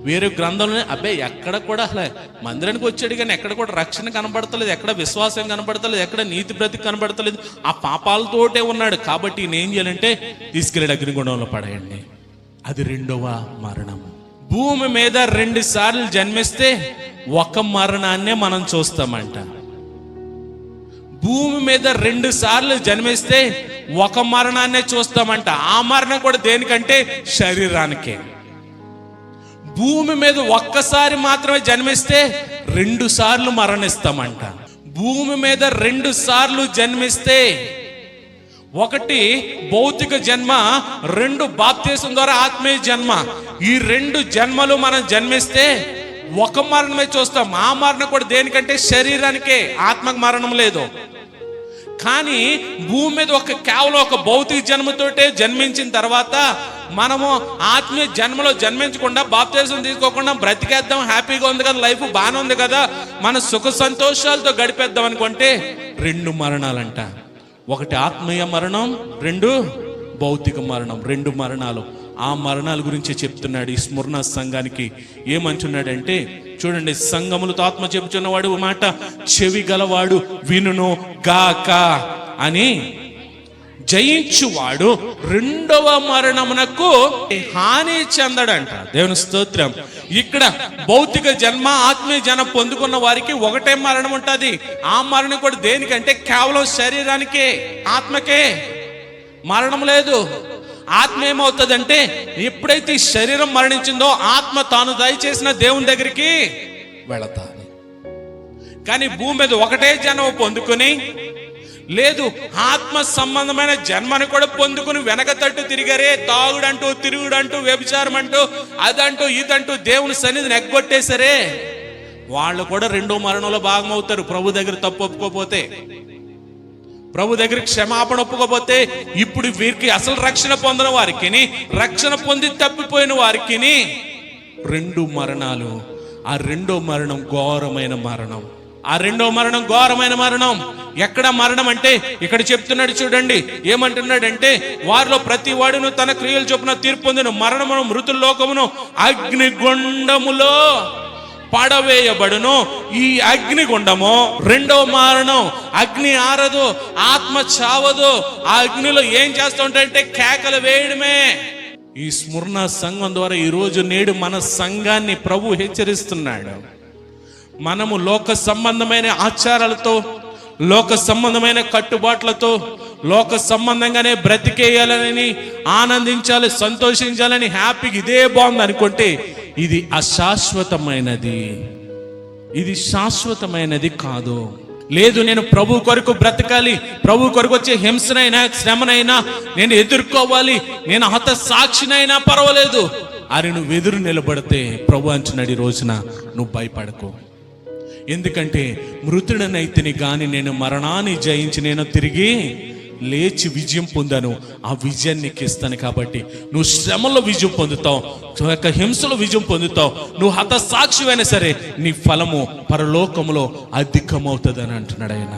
వేరే గ్రంథంలోనే అబ్బాయి ఎక్కడ కూడా అసలు మందిరానికి వచ్చాడు కానీ ఎక్కడ కూడా రక్షణ కనబడతలేదు, ఎక్కడ విశ్వాసం కనబడతలేదు, ఎక్కడ నీతి బ్రతికి కనబడతలేదు, ఆ పాపాలతోటే ఉన్నాడు. కాబట్టి ఈయన ఏం చేయాలంటే తీసుకెళ్ళి అగ్నిగుండంలో పడేయండి. అది రెండవ మరణం. భూమి మీద 2 సార్లు జన్మిస్తే ఒక మరణాన్నే మనం చూస్తామంట. భూమి మీద 2 సార్లు జన్మిస్తే ఒక మరణాన్నే చూస్తామంట. ఆ మరణం కూడా దేనికంటే శరీరానికే. భూమి మీద ఒక్కసారి మాత్రమే జన్మిస్తే 2 సార్లు మరణిస్తామంట. భూమి మీద 2 సార్లు జన్మిస్తే, ఒకటి భౌతిక జన్మ, 2 బాప్తీసం ద్వారా ఆత్మీయ జన్మ. ఈ 2 జన్మలు మనం జన్మిస్తే ఒక మరణమే చూస్తాం. ఆ మరణం కూడా దేనికంటే శరీరానికే, ఆత్మకు మరణం లేదు. కానీ భూమి మీద కేవలం ఒక భౌతిక జన్మతోటే జన్మించిన తర్వాత మనము ఆత్మీయ జన్మలో జన్మించకుండా, బాప్తీసం తీసుకోకుండా బ్రతికేద్దాం, హ్యాపీగా ఉంది కదా, లైఫ్ బాగానే ఉంది కదా, మన సుఖ సంతోషాలతో గడిపేద్దాం అనుకుంటే 2 మరణాలంట. ఒకటి ఆత్మీయ మరణం, 2 భౌతిక మరణం. 2 మరణాలు. ఆ మరణాల గురించి చెప్తున్నాడు ఈ స్మరణ సంఘానికి. ఏమంటున్నాడంటే చూడండి, సంఘములతో ఆత్మ చెప్పుచున్నవాడు మాట చెవి గలవాడు వినును గాక అని, జయించువాడు రెండవ మరణమునకు హాని చెందడంట. దేవుని స్తోత్రం. ఇక్కడ భౌతిక జన్మ, ఆత్మీయ జన్మ పొందుకున్న వారికి ఒకటే మరణం ఉంటుంది. ఆ మరణం కూడా దేనికంటే కేవలం శరీరానికే, ఆత్మకే మరణం లేదు. ఆత్మ ఏమవుతుందంటే ఎప్పుడైతే ఈ శరీరం మరణించిందో ఆత్మ తాను దయచేసిన దేవుని దగ్గరికి వెళతాను. కానీ భూమి మీద ఒకటే జన్మ పొందుకుని, లేదు ఆత్మ సంబంధమైన జన్మను కూడా పొందుకుని వెనక తట్టు తిరిగారే, తాగుడంటూ, తిరుగుడంటూ, వ్యభిచారం అంటూ, అదంటూ ఇదంటూ దేవుని సన్నిధిని ఎగ్గొట్టేసరే, వాళ్ళు కూడా 2వ మరణంలో భాగమవుతారు. ప్రభు దగ్గర తప్పు ఒప్పుకోపోతే, ప్రభు దగ్గర క్షమాపణ ఒప్పుకోపోతే. ఇప్పుడు వీరికి అసలు రక్షణ పొందిన వారికి, రక్షణ పొంది తప్పిపోయిన వారికి 2 మరణాలు. ఆ 2వ మరణం ఘోరమైన మరణం. ఆ 2వ మరణం ఘోరమైన మరణం. ఎక్కడ మరణం అంటే ఇక్కడ చెప్తున్నాడు చూడండి, ఏమంటున్నాడంటే వారిలో ప్రతి వాడును తన క్రియలు చొప్పున తీర్పు పొందిన మరణమును మృతుల లోకమును అగ్నిగుండములో పడవేయబడును. ఈ అగ్నిగుండము 2వ మరణం. అగ్ని ఆరదు, ఆత్మ చావదు. ఆ అగ్నిలో ఏం చేస్తూ ఉంటాయంటే కేకలు వేయడమే. ఈ స్మరణ సంఘం ద్వారా ఈరోజు నేడు మన సంఘాన్ని ప్రభు హెచ్చరిస్తున్నాడు. మనము లోక సంబంధమైన ఆచారాలతో, లోక సంబంధమైన కట్టుబాట్లతో, లోక సంబంధంగానే బ్రతికేయాలని, ఆనందించాలి, సంతోషించాలని, హ్యాపీగా ఇదే బాగుంది అనుకుంటే ఇది అశాశ్వతమైనది, ఇది శాశ్వతమైనది కాదు. లేదు, నేను ప్రభు కొరకు బ్రతకాలి, ప్రభు కొరకు వచ్చే హింసనైనా శ్రమనైనా నేను ఎదుర్కోవాలి, నేను హత సాక్షినైనా పర్వాలేదు అని నువ్వు ఎదురు నిలబడితే ప్రభు అంటున్నాడు, ఈ రోజున నువ్వు భయపడకు. ఎందుకంటే మృతుడనైతిని గాని నేను మరణాన్ని జయించి నేను తిరిగి లేచి విజయం పొందాను, ఆ విజయాన్ని నీకు ఇస్తాను. కాబట్టి నువ్వు శ్రమలో విజయం పొందుతావు, హింసలో విజయం పొందుతావు, నువ్వు హతసాక్షివైనా సరే నీ ఫలము పరలోకములో అధికమవుతుంది అని అంటున్నాడు ఆయన.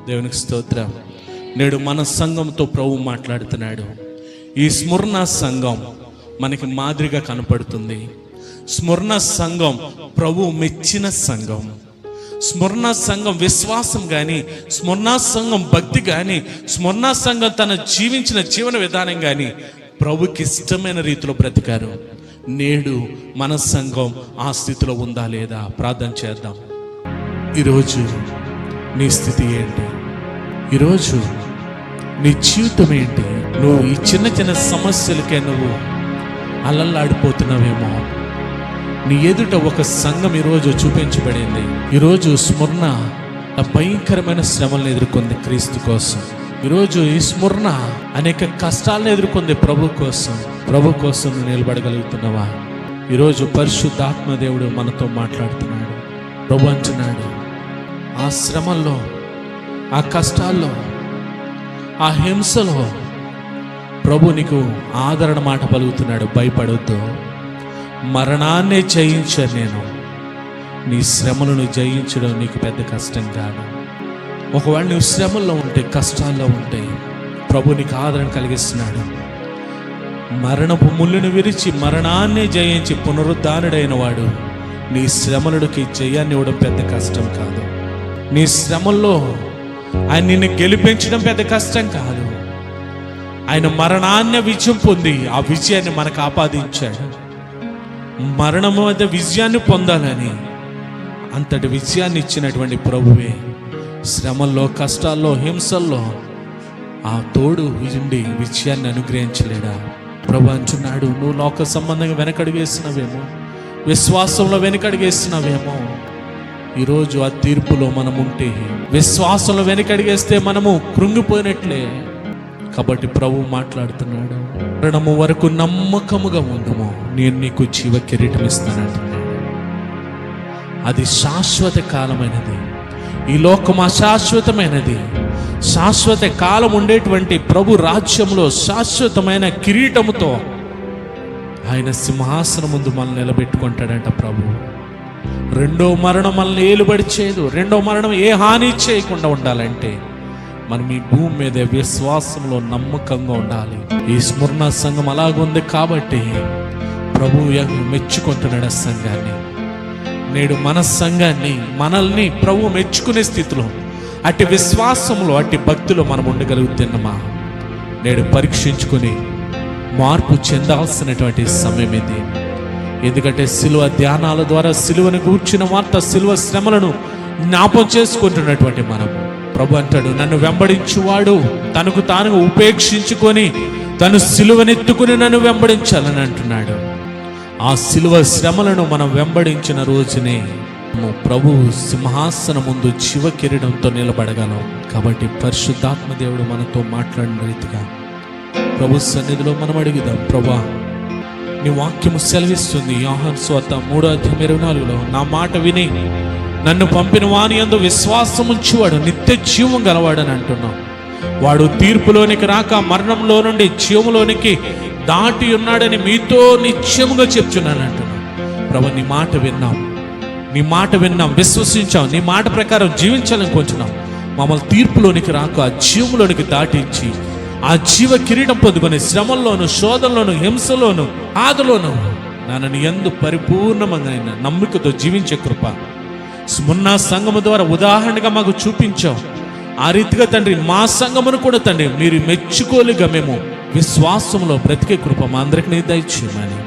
దేవునికి స్తోత్రం. నేడు మన సంఘంతో ప్రభు మాట్లాడుతున్నాడు. ఈ స్మరణ సంఘం మనకి మాదిరిగా కనపడుతుంది. స్మరణ సంఘం ప్రభు మెచ్చిన సంఘం. స్మరణ సంఘం విశ్వాసం కానీ, స్మరణ సంఘం భక్తి కానీ, స్మరణ సంఘం తన జీవించిన జీవన విధానం కానీ ప్రభుకి ఇష్టమైన రీతిలో బ్రతికారు. నేడు మన సంఘం ఆ స్థితిలో ఉందా లేదా ప్రార్థన చేద్దాం. ఈరోజు నీ స్థితి ఏంటి? ఈరోజు నీ జీవితం ఏంటి? నువ్వు ఈ చిన్న చిన్న సమస్యలకే నువ్వు అల్లల్లాడిపోతున్నావేమో. నీ ఎదుట ఒక సంఘం ఈరోజు చూపించబడింది. ఈరోజు స్మరణ భయంకరమైన శ్రమలను ఎదుర్కొంది క్రీస్తు కోసం. ఈరోజు ఈ స్మరణ అనేక కష్టాలను ఎదుర్కొంది ప్రభు కోసం. ప్రభు కోసం నువ్వు నిలబడగలుగుతున్నావా? ఈరోజు పరిశుద్ధాత్మ దేవుడు మనతో మాట్లాడుతున్నాడు. ప్రభు అంటున్నాడు, ఆ శ్రమల్లో, ఆ కష్టాల్లో, ఆ హింసలో ప్రభు నీకు ఆదరణ మాట పలుకుతున్నాడు. భయపడొద్దు, మరణాన్నే జయించాను నేను. నీ శ్రమలను జయించడం నీకు పెద్ద కష్టం కాదు. ఒకవేళ నువ్వు శ్రమల్లో ఉంటే, కష్టాల్లో ఉంటే ప్రభు నీకు ఆదరణ కలిగిస్తున్నాడు. మరణపు ముళ్ళును విరిచి మరణాన్నే జయించి పునరుద్ధానుడైన వాడు నీ శ్రమలకి జయాన్ని ఇవ్వడం పెద్ద కష్టం కాదు. నీ శ్రమల్లో ఆయన నిన్ను గెలిపించడం పెద్ద కష్టం కాదు. ఆయన మరణాన్ని విజయం పొంది ఆ విజయాన్ని మనకు ఆపాదించాడు. మరణము వద్ద విజయాన్ని పొందాలని అంతటి విజయాన్ని ఇచ్చినటువంటి ప్రభువే శ్రమల్లో, కష్టాల్లో, హింసల్లో ఆ తోడు ఉండి విజయాన్ని అనుగ్రహించలేడా? ప్రభు అంటున్నాడు, నువ్వు లోక సంబంధంగా వెనకడుగేస్తున్నావేమో, విశ్వాసంలో వెనకడుగేస్తున్నావేమో. ఈరోజు ఆ తీర్పులో మనం ఉంటే, విశ్వాసంలో వెనకడిగేస్తే మనము కృంగిపోయినట్లే. కాబట్టి ప్రభు మాట్లాడుతున్నాడు, మరణము వరకు నమ్మకముగా ఉండుము, నేను నీకు జీవ కిరీటం ఇస్తానంటున్నాడు. అది శాశ్వత కాలమైనది. ఈ లోకం అశాశ్వతమైనది. శాశ్వత కాలం ఉండేటువంటి ప్రభు రాజ్యంలో శాశ్వతమైన కిరీటముతో ఆయన సింహాసనం ముందు మనల్ని నిలబెట్టుకుంటాడంట ప్రభు. రెండో మరణం మనల్ని ఏలుబడి చేయదు. రెండో మరణం ఏ హాని చేయకుండా ఉండాలంటే మనం ఈ భూమి మీద విశ్వాసంలో నమ్మకంగా ఉండాలి. ఈ స్మరణ సంఘం అలాగుంది కాబట్టి ప్రభు మెచ్చుకుంటున్నాడు ఆ సంఘాన్ని. నేడు మన సంఘాన్ని, మనల్ని ప్రభు మెచ్చుకునే స్థితిలో, అట్టి విశ్వాసంలో, అట్టి భక్తిలో మనం ఉండగలుగుతున్నామా? నేడు పరీక్షించుకొని మార్పు చెందాల్సినటువంటి సమయం ఇది. ఎందుకంటే సిలువ ధ్యానాల ద్వారా సిలువను గూర్చిన వార్త, సిలువ శ్రమలను జ్ఞాపం చేసుకుంటున్నటువంటి మనం. ప్రభు అంటాడు, నన్ను వెంబడించువాడు తనకు తాను ఉపేక్షించుకొని తను సిలువనెత్తుకుని నన్ను వెంబడించాలని అంటున్నాడు. ఆ సిలువ శ్రమలను మనం వెంబడించిన రోజునే ప్రభు సింహాసనం ముందు జీవ కిరీటంతో నిలబడగలం. కాబట్టి పరిశుద్ధాత్మ దేవుడు మనతో మాట్లాడిన రీతిగా ప్రభు సన్నిధిలో మనం అడుగుదాం. ప్రభా, నీ వాక్యము సెలవిస్తుంది యోహాను సువార్త 3:24, నా మాట విని నన్ను పంపిన వాని యందు విశ్వాసం ఉంచువాడు నిత్య జీవం గలవాడని అంటున్నాం. వాడు తీర్పులోనికి రాక మరణంలో నుండి జీవంలోనికి దాటి ఉన్నాడని మీతో నిత్యముగా చెప్తున్నాను అంటున్నాం. ప్రభు, నీ మాట విన్నాం, నీ మాట విన్నాం, విశ్వసించాం, నీ మాట ప్రకారం జీవించాలనుకుంటున్నాం. మమ్మల్ని తీర్పులోనికి రాక ఆ జీవంలోనికి దాటించి ఆ జీవ కిరీటం పొందుకొని శ్రమల్లోను, శోధనలోను, హింసలోను, ఆదలోను నన్ను యందు పరిపూర్ణమైన నమ్మికతో జీవించే కృప స్మరణ సంఘము ద్వారా ఉదాహరణగా మాకు చూపించావు. ఆ రీతిగా తండ్రి మా సంఘమును కూడా తండ్రి మీరు మెచ్చుకోలుగా మేము విశ్వాసంలో బ్రతికే కృప మా అందరికీ దయచేయమని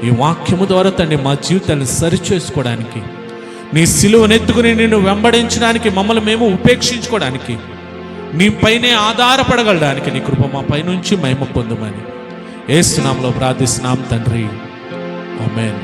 ఈ వాక్యము ద్వారా తండ్రి మా జీవితాన్ని సరిచేసుకోవడానికి, నీ సిలువనెత్తుకుని నిన్ను వెంబడించడానికి, మమ్మల్ని మేము ఉపేక్షించుకోవడానికి, నీ పైనే ఆధారపడగలడానికి నీ కృప మా పైనుంచి మహిమ పొందుమని యేసు నామములో ప్రార్థిస్తున్నాం తండ్రి. ఆమేన్.